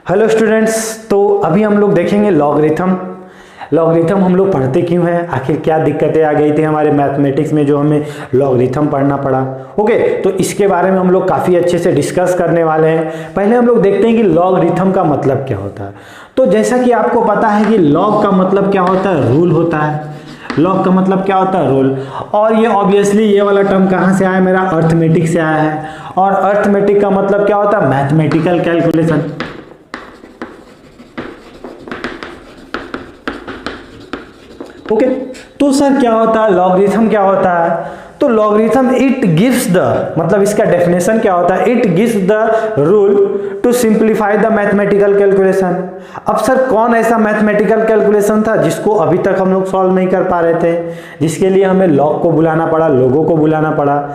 Hello students, तो अभी हम लोग देखेंगे लॉगरिथम। लॉगरिथम हम लोग पढ़ते क्यों हैं, आखिर क्या दिक्कतें आ गई थी हमारे मैथमेटिक्स में जो हमें लॉगरिथम पढ़ना पड़ा। ओके, तो इसके बारे में हम लोग काफ़ी अच्छे से डिस्कस करने वाले हैं। पहले हम लोग देखते हैं कि लॉगरिथम का मतलब क्या होता है। तो जैसा कि आपको पता है कि लॉग का मतलब क्या होता है, रूल होता है। लॉग का मतलब क्या होता है, रूल। और ये ऑब्वियसली ये वाला टर्म कहाँ से आया, मेरा अर्थमेटिक से आया है। और अर्थमेटिक का मतलब क्या होता है, मैथमेटिकल कैलकुलेशन। ओके, तो सर क्या होता है लॉगरिथम, क्या होता है। तो लॉगरिथम इट गिव्स द, मतलब इसका डेफिनेशन क्या होता है, it gives the rule to simplify the mathematical calculation. अब सर कौन ऐसा मैथमेटिकल कैलकुलेशन था जिसको अभी तक हम लोग सॉल्व नहीं कर पा रहे थे, जिसके लिए हमें लॉग को बुलाना पड़ा, लोगों को बुलाना पड़ा।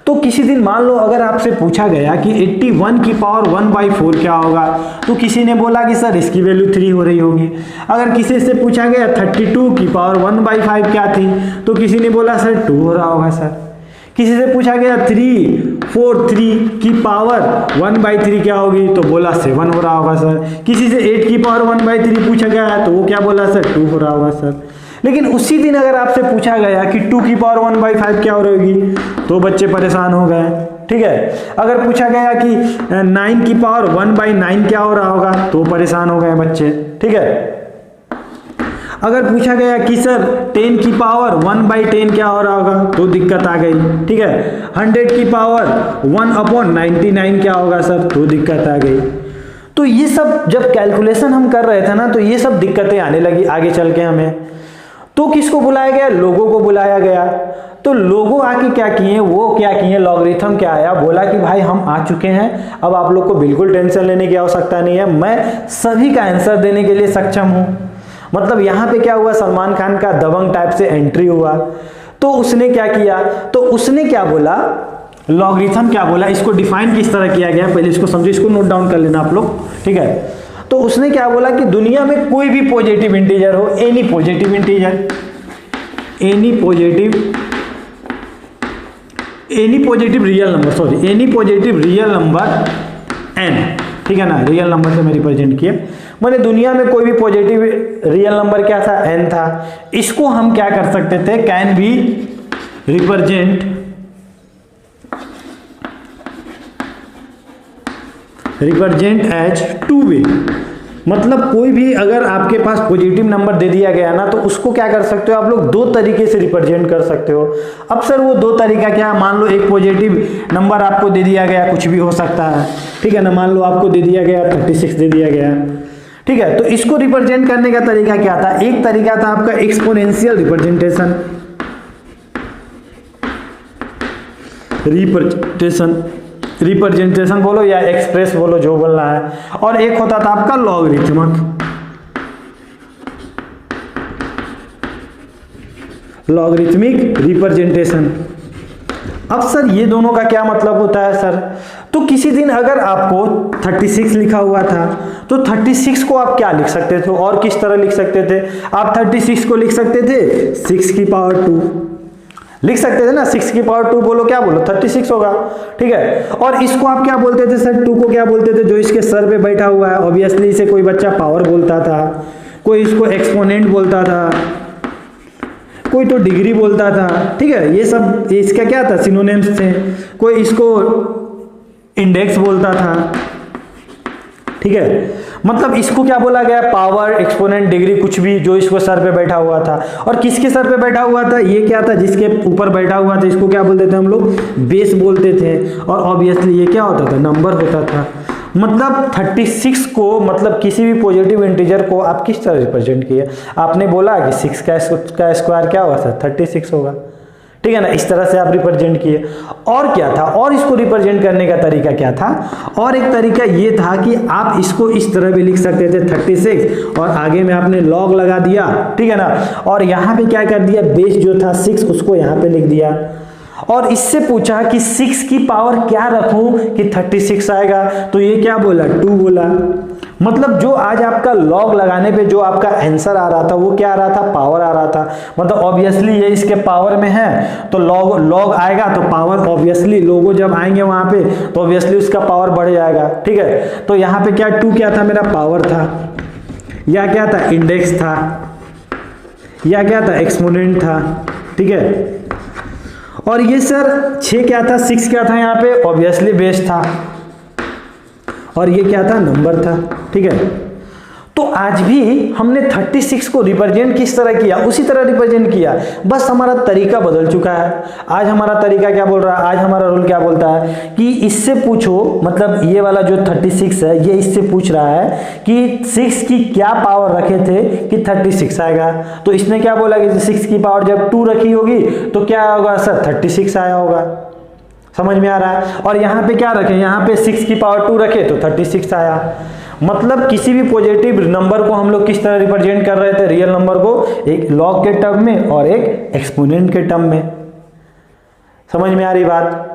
तो किसी दिन मान लो अगर आपसे पूछा गया कि 81 की पावर 1/4 क्या होगा, तो किसी ने बोला कि सर इसकी वैल्यू 3 हो रही होगी। अगर किसी से पूछा गया 32 की पावर 1/5 क्या थी, तो किसी ने बोला सर 2 हो रहा होगा सर। किसी से पूछा गया 343 की पावर 1/3 क्या होगी, तो बोला 7 हो रहा होगा सर। किसी से 8 की पावर 1/3 पूछा गया है, तो वो क्या बोला सर, 2 हो रहा होगा सर। लेकिन उसी दिन अगर आपसे पूछा गया कि 2 की पावर 1/5 क्या हो रही होगी, तो बच्चे परेशान हो गए। ठीक है, अगर पूछा गया कि 9 की पावर 1/9 क्या हो रहा होगा, तो परेशान हो गए बच्चे। ठीक है, अगर पूछा गया कि सर 10 की पावर 1/10 क्या हो रहा होगा, तो दिक्कत आ गई। ठीक है, 100 की पावर 1/99 क्या होगा सर, तो दिक्कत आ गई। तो ये सब जब कैलकुलेशन हम कर रहे थे ना, तो ये सब दिक्कतें आने लगी आगे चल के हमें। तो किसको बुलाया गया, लोगों को बुलाया गया। तो लोगों आके क्या किए, वो क्या किए, लॉगरिथम क्या आया, बोला कि भाई हम आ चुके हैं, अब आप लोग को बिल्कुल टेंशन लेने की आवश्यकता नहीं है, मैं सभी का आंसर देने के लिए सक्षम हूं। मतलब यहां पे क्या हुआ, सलमान खान का दबंग टाइप से एंट्री हुआ। तो उसने क्या किया, तो उसने क्या बोला, लॉगरिथम क्या बोला, इसको डिफाइन किस तरह किया गया, पहले इसको समझो, इसको नोट डाउन कर लेना आप लोग। ठीक है, तो उसने क्या बोला कि दुनिया में कोई भी पॉजिटिव इंटीजर हो, any positive integer, any positive real number, sorry any positive real number n, ठीक है ना, रियल नंबर से मैं रिप्रेजेंट किया, मैंने दुनिया में कोई भी पॉजिटिव रियल नंबर क्या था, n था। इसको हम क्या कर सकते थे, कैन बी रिप्रेजेंट एज 2 वे। मतलब कोई भी अगर आपके पास पॉजिटिव नंबर दे दिया गया ना, तो उसको क्या कर सकते हो आप लोग, 2 तरीके से रिप्रेजेंट कर सकते हो। अब सर वो 2 तरीका क्या है, मान लो एक पॉजिटिव नंबर आपको दे दिया गया, कुछ भी हो सकता है, ठीक है ना, मान लो आपको दे दिया गया 36 दे दिया गया, ठीक है। तो इसको रिप्रेजेंट करने का तरीका क्या था, एक तरीका था आपका एक्सपोनेंशियल रिप्रेजेंटेशन बोलो या एक्सप्रेस बोलो, जो बोलना है। और एक होता था आपका लॉगरिथमिक रिप्रेजेंटेशन। अब सर ये दोनों का क्या मतलब होता है सर, तो किसी दिन अगर आपको 36 लिखा हुआ था, तो 36 को आप क्या लिख सकते थे, और किस तरह लिख सकते थे, आप 36 को लिख सकते थे 6 की पावर 2 लिख सकते थे ना, 6 की पावर 2 बोलो, क्या बोलो, 36 होगा। ठीक है, और इसको आप क्या बोलते थे सर, 2 को क्या बोलते थे, जो इसके सर पे बैठा हुआ है, ऑब्वियसली इसे कोई बच्चा पावर बोलता था, कोई इसको एक्सपोनेंट बोलता था, कोई तो डिग्री बोलता था। ठीक है, ये सब इसका क्या था, सिनोनिम्स थे। कोई इसको इंडेक्स बोलता था। ठीक है, मतलब इसको क्या बोला गया, पावर, एक्सपोनेंट, डिग्री, कुछ भी जो इसको सर पे बैठा हुआ था। और किसके सर पे बैठा हुआ था, ये क्या था, जिसके ऊपर बैठा हुआ था, इसको क्या बोलते थे हम लोग, बेस बोलते थे। और ऑब्वियसली ये क्या होता था, नंबर होता था। मतलब 36 को, मतलब किसी भी पॉजिटिव इंटीजर को आप किस तरह रिप्रेजेंट किए, आपने बोला कि 6 का स्क्वायर क्या होगा सर, 36 होगा। ठीक है ना, इस तरह से आप रिप्रेजेंट किए। और क्या था, और इसको रिप्रेजेंट करने का तरीका क्या था, और एक तरीका ये था कि आप इसको इस तरह भी लिख सकते थे 36, और आगे में आपने लॉग लगा दिया। ठीक है ना, और यहाँ पे क्या कर दिया, बेस जो था 6 उसको यहाँ पे लिख दिया। और इससे पूछा कि 6 की पावर क्या रखूं कि 36 आएगा, तो ये क्या बोला 2 बोला। मतलब जो आज आपका लॉग लगाने पे जो आपका आंसर आ रहा था वो क्या आ रहा था, पावर आ रहा था। मतलब ऑब्वियसली ये इसके पावर में है तो लॉग आएगा तो पावर ऑब्वियसली लोगों जब आएंगे वहां पे तो ऑब्वियसली उसका पावर बढ़ जाएगा। ठीक है, तो यहाँ पे क्या 2 क्या था मेरा पावर था, या क्या था इंडेक्स था, या क्या था एक्सपोनेंट था। ठीक है, और ये सर 6 क्या था, 6 क्या था यहाँ पे ऑब्वियसली बेस था, और ये क्या था नंबर था। ठीक है, तो आज भी हमने 36 को रिप्रेजेंट किस तरह किया, उसी तरह रिप्रेजेंट किया, बस हमारा तरीका बदल चुका है। आज हमारा तरीका क्या बोल रहा है, आज हमारा रूल क्या बोलता है कि इससे पूछो, मतलब ये वाला जो 36 है ये इससे पूछ रहा है कि 6 की क्या पावर रखे थे कि 36 आएगा। तो इसने क्या बोला कि 6 की पावर जब 2 रखी होगी तो क्या होगा सर 36 आया होगा। समझ में आ रहा है। और यहाँ पे क्या रखे, यहाँ पे 6 की पावर 2 रखे तो 36 आया। मतलब किसी भी पॉजिटिव नंबर को हम लोग किस तरह रिप्रेजेंट कर रहे थे, रियल नंबर को एक लॉग के टर्म में और एक एक्सपोनेंट के टर्म में। समझ में आ रही बात।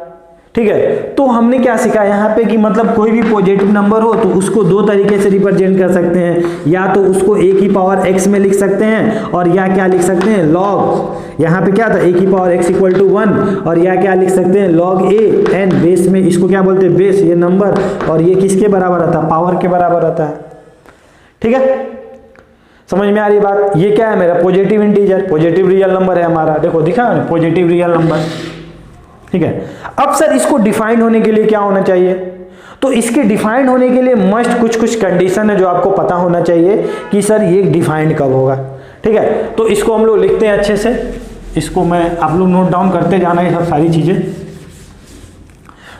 ठीक है, तो हमने क्या सीखा यहाँ पे कि मतलब कोई भी पॉजिटिव नंबर हो तो उसको 2 तरीके से रिप्रेजेंट कर सकते हैं, या तो उसको a की पावर x में लिख सकते हैं, और या क्या लिख सकते हैं log, यहाँ पे क्या था a की पावर x इक्वल टू 1, और या क्या लिख सकते हैं log a n बेस में, इसको क्या बोलते हैं बेस, ये नंबर, और ये किसके बराबर आता है, पावर के बराबर आता है। ठीक है, समझ में आ रही बात। ये क्या है मेरा positive integer, positive real number है हमारा, देखो दिखा मैंने पॉजिटिव रियल नंबर। ठीक है, अब सर इसको डिफाइन होने के लिए क्या होना चाहिए, तो इसके डिफाइंड होने के लिए मस्ट कुछ कंडीशन है जो आपको पता होना चाहिए कि सर ये डिफाइंड कब होगा। ठीक है, तो इसको हम लोग लिखते हैं अच्छे से, इसको मैं आप लोग नोट डाउन करते जाना ये सब सारी चीजें।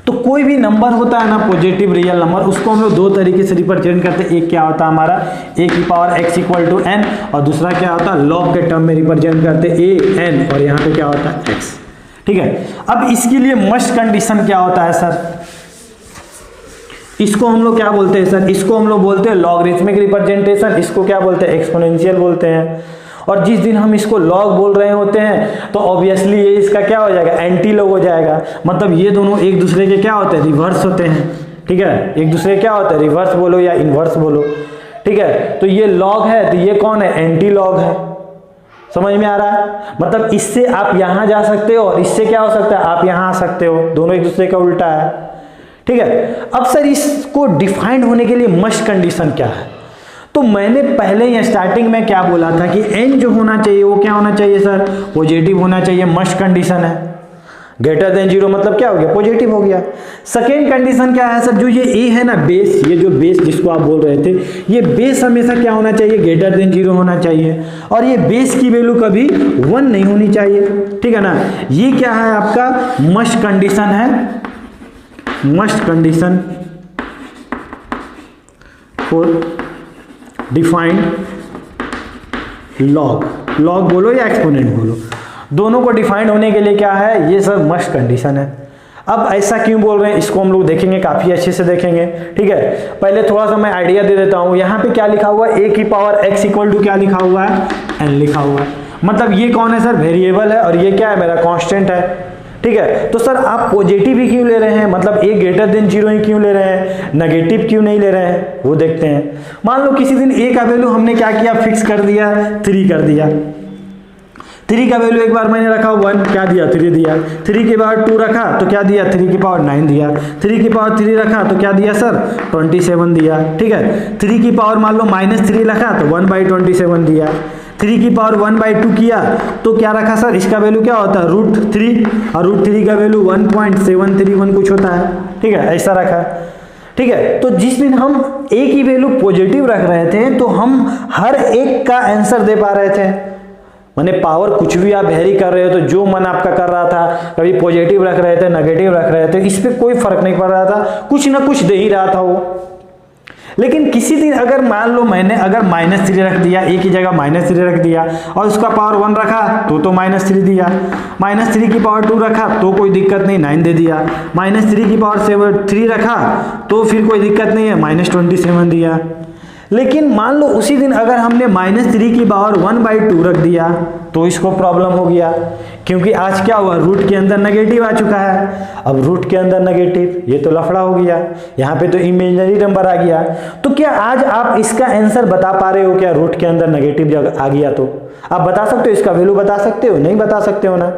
तो कोई भी नंबर होता है ना पॉजिटिव रियल नंबर, उसको हम लोग 2 तरीके से रिप्रेजेंट करते हैं। एक क्या होता है हमारा a की power x equal to n, और दूसरा क्या होता है लॉग के टर्म में रिप्रेजेंट करते हैं a n, और यहाँ पे क्या होता है x। ठीक है, अब इसके लिए मस्ट कंडीशन क्या होता है सर, इसको हम लोग क्या बोलते हैं सर, इसको हम लोग बोलते हैं लॉगरिथमिक रिप्रेजेंटेशन, इसको क्या बोलते हैं एक्सपोनेंशियल बोलते हैं। और जिस दिन हम इसको लॉग बोल रहे होते हैं तो ऑब्वियसली ये इसका क्या हो जाएगा एंटी लॉग हो जाएगा। मतलब ये दोनों एक दूसरे के क्या होते हैं रिवर्स होते हैं। ठीक है, एक दूसरे क्या होता है रिवर्स बोलो या इनवर्स बोलो। ठीक है, तो ये लॉग है तो ये कौन है एंटी लॉग है। समझ में आ रहा है। मतलब इससे आप यहां जा सकते हो और इससे क्या हो सकता है आप यहां आ सकते हो, दोनों एक दूसरे का उल्टा है। ठीक है, अब सर इसको डिफाइंड होने के लिए मस्ट कंडीशन क्या है, तो मैंने पहले ही स्टार्टिंग में क्या बोला था कि n जो होना चाहिए वो क्या होना चाहिए सर पॉजिटिव होना चाहिए, मस्ट कंडीशन है। ग्रेटर देन 0 मतलब क्या हो गया पॉजिटिव हो गया। सेकेंड कंडीशन क्या है सर, जो ये a है ना बेस, ये जो बेस जिसको आप बोल रहे थे, ये बेस हमेशा क्या होना चाहिए ग्रेटर देन 0 होना चाहिए, और ये बेस की वैल्यू कभी 1 नहीं होनी चाहिए। ठीक है ना, ये क्या है आपका मस्ट कंडीशन है, must condition for defined log, log बोलो या एक्सपोनेंट बोलो, दोनों को डिफाइंड होने के लिए क्या है ये सब मस्ट कंडीशन है। अब ऐसा क्यों बोल रहे हैं इसको हम लोग देखेंगे, काफी अच्छे से देखेंगे। ठीक है, पहले थोड़ा सा मैं आइडिया दे देता हूं। यहाँ पे क्या लिखा हुआ है a की पावर x इक्वल टू क्या लिखा हुआ है n लिखा हुआ है। मतलब ये कौन है सर वेरिएबल है और ये क्या है मेरा कांस्टेंट है। ठीक है, तो सर आप पॉजिटिव ही क्यों ले रहे हैं, मतलब a ग्रेटर देन 0 ही क्यों ले रहे हैं, नेगेटिव क्यों नहीं ले रहे हैं वो देखते हैं। मान लो किसी दिन a का वैल्यू हमने क्या किया फिक्स कर दिया 3 कर दिया, 3 का वैल्यू एक बार मैंने रखा 1 क्या दिया 3 दिया, 3 के बाद 2 रखा तो क्या दिया 3 की पावर 9 दिया, 3 की पावर 3 रखा तो क्या दिया सर 27 दिया। ठीक है, 3 की पावर मान लो -3 रखा तो 1/27 दिया, 3 की पावर 1/2 किया तो क्या रखा सर इसका वैल्यू क्या होता है √3, और √3 का वैल्यू 1.731 कुछ होता है। ठीक है, ऐसा रखा। ठीक है, तो जिस दिन हम a की वैल्यू पॉजिटिव रख रहे थे तो हम हर एक का आंसर दे पा रहे थे, माने पावर कुछ भी आप वेरी कर रहे हो तो जो मन आपका कर रहा था, कभी पॉजिटिव रख रहे थे नेगेटिव रख रहे थे, इस पे कोई फर्क नहीं पड़ रहा था, कुछ ना कुछ दे ही रहा था वो। लेकिन किसी दिन अगर मान लो मैंने अगर -3 रख दिया, a की जगह -3 रख दिया और उसका पावर 1 रखा तो -3 दिया, -3 की पावर 2 रखा तो कोई दिक्कत नहीं 9 दे दिया, -3 की पावर 3 रखा तो फिर कोई दिक्कत नहीं है -27 दिया। लेकिन मान लो उसी दिन अगर हमने -3 की पावर 1/2 रख दिया तो इसको प्रॉब्लम हो गया, क्योंकि आज क्या हुआ, रूट के अंदर नेगेटिव आ चुका है। अब रूट के अंदर नेगेटिव, ये तो लफड़ा हो गया, यहाँ पे तो इमेजिनरी नंबर आ गया। तो क्या आज आप इसका आंसर बता पा रहे हो क्या? रूट के अंदर नेगेटिव जब आ गया तो आप बता सकते हो, इसका वैल्यू बता सकते हो? नहीं बता सकते हो ना,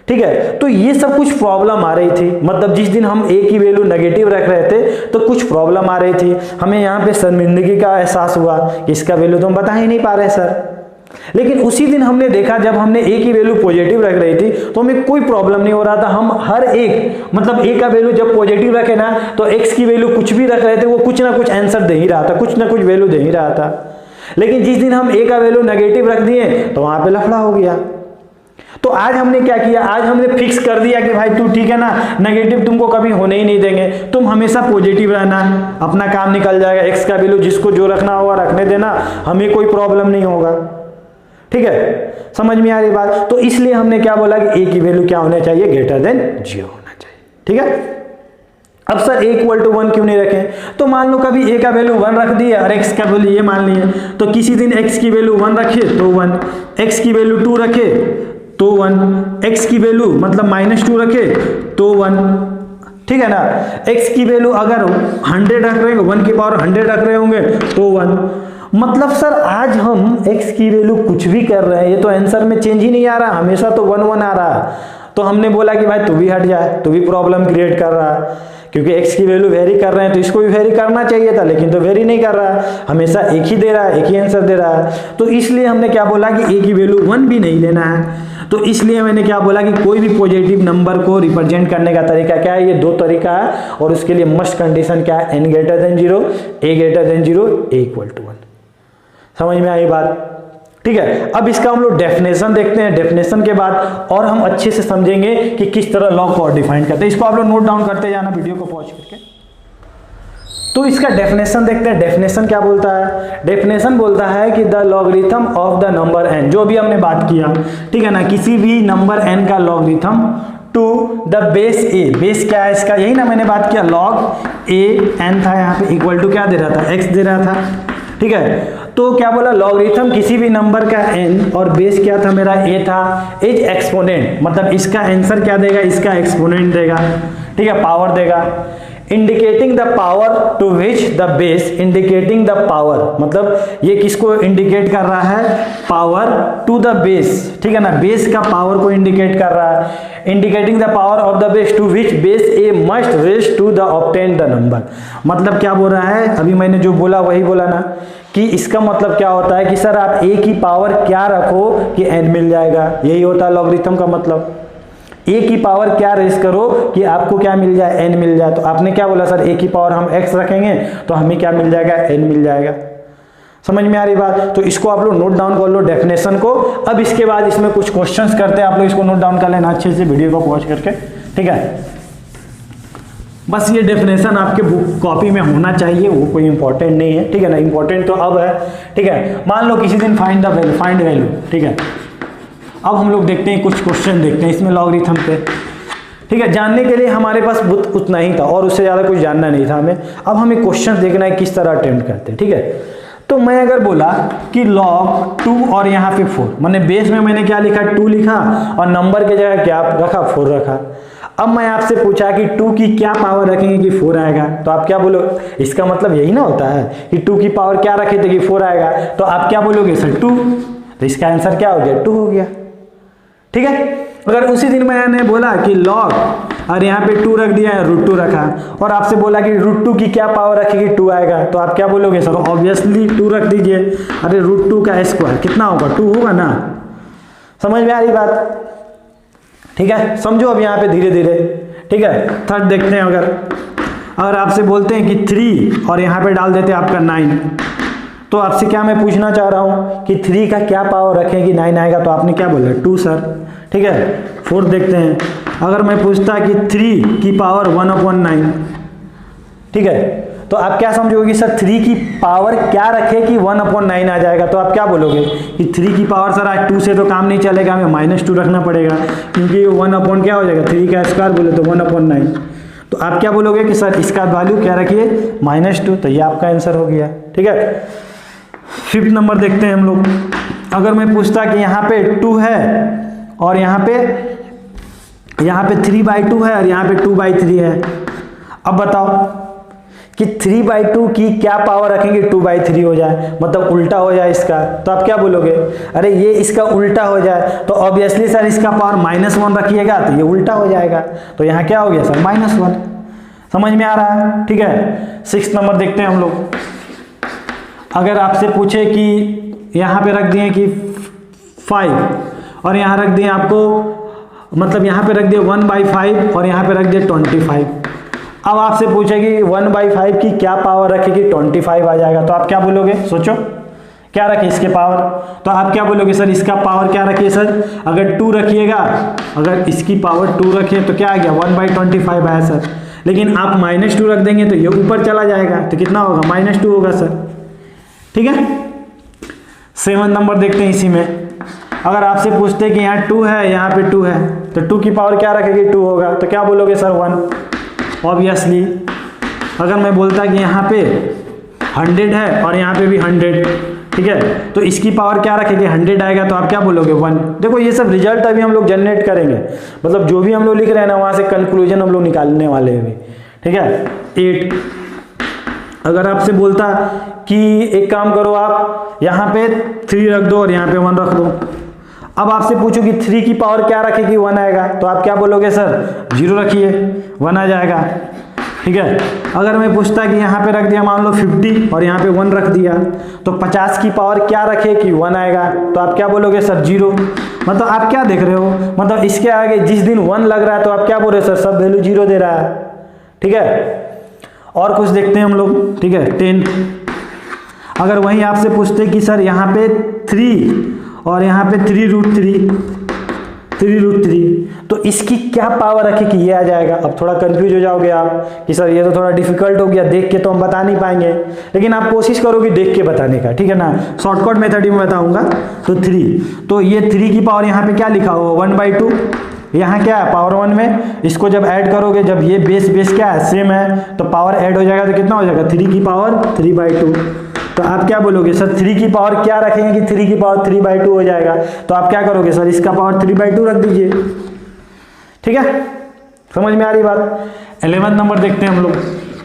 ठीक है। तो ये सब कुछ प्रॉब्लम आ रही थी, मतलब जिस दिन हम ए की वैल्यू नेगेटिव रख रहे थे तो कुछ प्रॉब्लम आ रही थी, हमें यहाँ पे शर्मिंदगी का एहसास हुआ कि इसका वैल्यू तो हम बता ही नहीं पा रहे सर। लेकिन उसी दिन हमने देखा जब हमने ए की वैल्यू पॉजिटिव रख रही थी तो हमें कोई प्रॉब्लम नहीं हो रहा था। हम हर एक, मतलब ए का वैल्यू जब पॉजिटिव रखे ना तो एक्स की वैल्यू कुछ भी रख रहे थे वो कुछ ना कुछ आंसर दे ही रहा था, कुछ ना कुछ वैल्यू दे ही रहा था। लेकिन जिस दिन हम ए का वैल्यू नेगेटिव रख दिए तो वहां पे लफड़ा हो गया। तो आज हमने क्या किया, आज हमने फिक्स कर दिया कि भाई तू ठीक है ना, नेगेटिव तुमको कभी होने ही नहीं देंगे, तुम हमेशा पॉजिटिव रहना, अपना काम निकल जाएगा। एक्स का वैल्यू जिसको जो रखना होगा रखने देना, हमें कोई प्रॉब्लम नहीं होगा, ठीक है। समझ में आ रही बात? तो इसलिए हमने क्या बोला कि ए की वैल्यू क्या होना चाहिए, ग्रेटर देन 0 होना चाहिए, ठीक है। अब सर ए इक्वल टू 1 क्यों नहीं रखें? तो मान लो कभी ए का वैल्यू 1 रख दिया और एक्स का वैल्यू ये मान लिए, तो किसी दिन एक्स की वैल्यू 1 रखे तो 1, एक्स की वैल्यू 2 रखे तो 1, एक्स की वैल्यू मतलब -2 रखे तो 1, ठीक है ना। एक्स की वैल्यू अगर 100 रख रहे होंगे, 1 की पावर 100 रख रहे होंगे तो 1। मतलब सर आज हम x की वैल्यू कुछ भी कर रहे हैं, ये तो आंसर में चेंज ही नहीं आ रहा, हमेशा तो 1 1 आ रहा है। तो हमने बोला कि भाई तू भी हट जाए, तू भी प्रॉब्लम क्रिएट कर रहा है, क्योंकि x की वैल्यू वेरी कर रहे हैं तो इसको भी वेरी करना चाहिए था, लेकिन तो वेरी नहीं कर रहा है, हमेशा एक ही दे रहा है, एक ही आंसर दे रहा है। तो इसलिए हमने क्या बोला कि a की वैल्यू 1 भी नहीं लेना है। तो इसलिए मैंने क्या बोला कि कोई भी पॉजिटिव नंबर को रिप्रेजेंट करने का तरीका क्या है, ये 2 तरीका है, और उसके लिए मस्ट कंडीशन क्या है, n greater than 0, a greater than 0, a equal to 1। समझ में आई बात? ठीक है। अब इसका हम लोग डेफिनेशन देखते हैं, डेफिनेशन के बाद और हम अच्छे से समझेंगे कि किस तरह लॉ को डिफाइन करते हैं। इसको आप लोग नोट डाउन करते जाना वीडियो को पॉज करके। तो इसका डेफिनेशन देखते हैं। डेफिनेशन क्या बोलता है? डेफिनेशन बोलता है कि the logarithm of the number n, जो भी हमने बात किया, ठीक है ना, किसी भी नंबर n का logarithm to the base a, base क्या है इसका, यही ना मैंने बात किया, log a n था, यहाँ पे इक्वल टू क्या दे रहा था, x दे रहा था, ठीक है। तो क्या बोला, लॉगरिथम किसी भी नंबर का n और बेस क्या था मेरा a था, इज एक्सपोनेंट, मतलब इसका आंसर क्या देगा, इसका एक्सपोनेंट देगा, ठीक है, पावर देगा। Indicating the power to which the base, indicating the power मतलब ये किसको इंडिकेट कर रहा है, पावर टू द बेस, ठीक है ना, बेस का पावर को इंडिकेट कर रहा है। Indicating the power of the base to which base A must raise to the obtain the number, मतलब क्या बोल रहा है, अभी मैंने जो बोला वही बोला ना, कि इसका मतलब क्या होता है कि सर आप a की पावर क्या रखो कि n मिल जाएगा, यही होता है लॉगरिथम का मतलब। a की पावर क्या रेज करो कि आपको क्या मिल जाए, n मिल जाए। तो आपने क्या बोला, सर a की पावर हम x रखेंगे तो हमें क्या मिल जाएगा, n मिल जाएगा। समझ में आ रही बात? तो इसको आप लोग नोट डाउन कर लो डेफिनेशन को। अब इसके बाद इसमें कुछ क्वेश्चंस करते हैं, आप लोग इसको नोट डाउन कर लेना अच्छे से वीडियो को वॉच करके, ठीक है। बस ये डेफिनेशन आपके बुक कॉपी में होना चाहिए, वो कोई इंपॉर्टेंट नहीं है, ठीक है ना, इंपॉर्टेंट तो अब है, ठीक है। मान लो किसी दिन find the value, find value, ठीक है। अब हम लोग देखते हैं, कुछ क्वेश्चन देखते हैं इसमें लॉगरिथम पे, ठीक है। जानने के लिए हमारे पास उतना ही था और उससे ज़्यादा कुछ जानना नहीं था हमें। अब हमें क्वेश्चन देखना है किस तरह अटेम्प्ट करते हैं, ठीक है। तो मैं अगर बोला कि log 2 और यहाँ पे 4, मैंने बेस में मैंने क्या लिखा, 2 लिखा और नंबर की जगह क्या रखा, 4 रखा। अब मैं आपसे पूछा कि 2 की क्या पावर रखेंगे कि 4 आएगा, तो आप क्या बोलो, इसका मतलब यही ना होता है कि 2 की पावर क्या रखे थे कि 4 आएगा, तो आप क्या बोलोगे, सर 2, तो इसका आंसर क्या हो गया, 2 हो गया, ठीक है। अगर उसी दिन मैंने बोला कि log और यहाँ पे 2 रख दिया है, √2 रखा, और आपसे बोला कि √2 की क्या पावर रखेगी, 2 आएगा, तो आप क्या बोलोगे, सर ऑब्वियसली 2 रख दीजिए। अरे √2 का स्क्वायर कितना होगा, 2 होगा ना। समझ में आ रही बात? ठीक है, समझो अब यहाँ पे धीरे धीरे, ठीक है। थर्ड देखते हैं। अगर आपसे बोलते हैं कि 3 और यहाँ पे डाल देते हैं आपका 9, तो आपसे क्या मैं पूछना चाह रहा हूँ कि 3 का क्या पावर रखें कि 9 आएगा, तो आपने क्या बोला, 2 सर, ठीक है। 4 देखते हैं। अगर मैं पूछता कि 3 की पावर 1/9, ठीक है, तो आप क्या समझोगे कि सर 3 की पावर क्या रखे कि 1/9 आ जाएगा, तो आप क्या बोलोगे कि 3 की पावर सर आज 2 से तो काम नहीं चलेगा, हमें -2 रखना पड़ेगा, क्योंकि 1/ क्या हो जाएगा, 3 का स्क्वायर बोले तो 1/9। तो आप क्या बोलोगे कि सर इसका वैल्यू क्या रखिए, -2, तो ये आपका आंसर हो गया, ठीक है। 5th नंबर देखते हैं हम लोग। अगर मैं पूछता कि यहाँ पे 2 है और यहाँ पे 3/2 है और यहाँ पे 2/3 है, अब बताओ कि 3/2 की क्या पावर रखेंगे 2/3 हो जाए, मतलब उल्टा हो जाए इसका, तो आप क्या बोलोगे, अरे ये इसका उल्टा हो जाए तो ऑब्वियसली सर इसका पावर -1 रखिएगा तो ये उल्टा हो जाएगा, तो यहाँ क्या हो गया सर -1। समझ में आ रहा है? ठीक है। 6th नंबर देखते हैं हम लोग। अगर आपसे पूछे कि यहाँ पे रख दिए कि 5 और यहाँ रख दिए आपको, मतलब यहाँ पे रख दिए 1/5 और यहाँ पे रख दिए 25, अब आपसे पूछेगी 1/5 की क्या पावर रखेगी 25 आ जाएगा, तो आप क्या बोलोगे, सोचो क्या रखे इसके पावर, तो आप क्या बोलोगे सर इसका पावर क्या रखिए सर, अगर 2 रखिएगा, अगर इसकी पावर 2 रखिए तो क्या आ गया 1/25 आया सर, लेकिन आप -2 रख देंगे तो ये ऊपर चला जाएगा तो कितना होगा -2 होगा सर। ठीक है। 7 नंबर देखते हैं इसी में। अगर आपसे पूछते हैं कि यहाँ 2 है यहाँ पे 2 है तो 2 की पावर क्या रखेगी 2 होगा, तो क्या बोलोगे सर 1 ऑब्वियसली। अगर मैं बोलता कि यहाँ पे 100 है और यहाँ पे भी 100, ठीक है, तो इसकी पावर क्या रखेगी 100 आएगा तो आप क्या बोलोगे 1। देखो ये सब रिजल्ट अभी हम लोग जनरेट करेंगे, मतलब जो भी हम लोग लिख रहे हैं ना वहाँ से कंक्लूजन हम लोग निकालने वाले हैं अभी। ठीक है। 8 अगर आपसे बोलता कि एक काम करो आप यहाँ पे 3 रख दो और यहाँ पे 1 रख दो, अब आपसे पूछो कि 3 की पावर क्या रखेगी 1 आएगा, तो आप क्या बोलोगे सर 0 रखिए 1 आ जाएगा। ठीक है। अगर मैं पूछता कि यहाँ पे रख दिया मान लो 50 और यहाँ पे 1 रख दिया तो 50 की पावर क्या रखे कि 1 आएगा, तो आप क्या बोलोगे सर 0। मतलब आप क्या देख रहे हो, मतलब इसके आगे जिस दिन 1 लग रहा है तो आप क्या बोल रहे हो सर सब वैल्यू 0 दे रहा है। ठीक है। और कुछ देखते हैं हम लोग। ठीक है। 10 अगर वहीं आपसे पूछते कि सर यहाँ पे 3 और यहाँ पे 3√3 तो इसकी क्या पावर रखे कि ये आ जाएगा। अब थोड़ा कंफ्यूज हो जाओगे आप कि सर ये तो थोड़ा डिफिकल्ट हो गया, देख के तो हम बता नहीं पाएंगे, लेकिन आप कोशिश करोगे देख के बताने का, ठीक है ना। शॉर्टकट मेथड ही मैं बताऊंगा। तो 3, तो ये 3 की पावर यहाँ पे क्या लिखा हो 1/2, यहाँ क्या है पावर 1 में, इसको जब ऐड करोगे, जब ये बेस क्या है सेम है तो पावर ऐड हो जाएगा तो कितना हो जाएगा 3 की पावर 3/2। तो आप क्या बोलोगे सर 3 की पावर क्या रखेंगे कि 3 की पावर 3/2 हो जाएगा, तो आप क्या करोगे सर इसका पावर 3/2 रख दीजिए। ठीक है। समझ में आ रही बात। 11 नंबर देखते हैं हम लोग।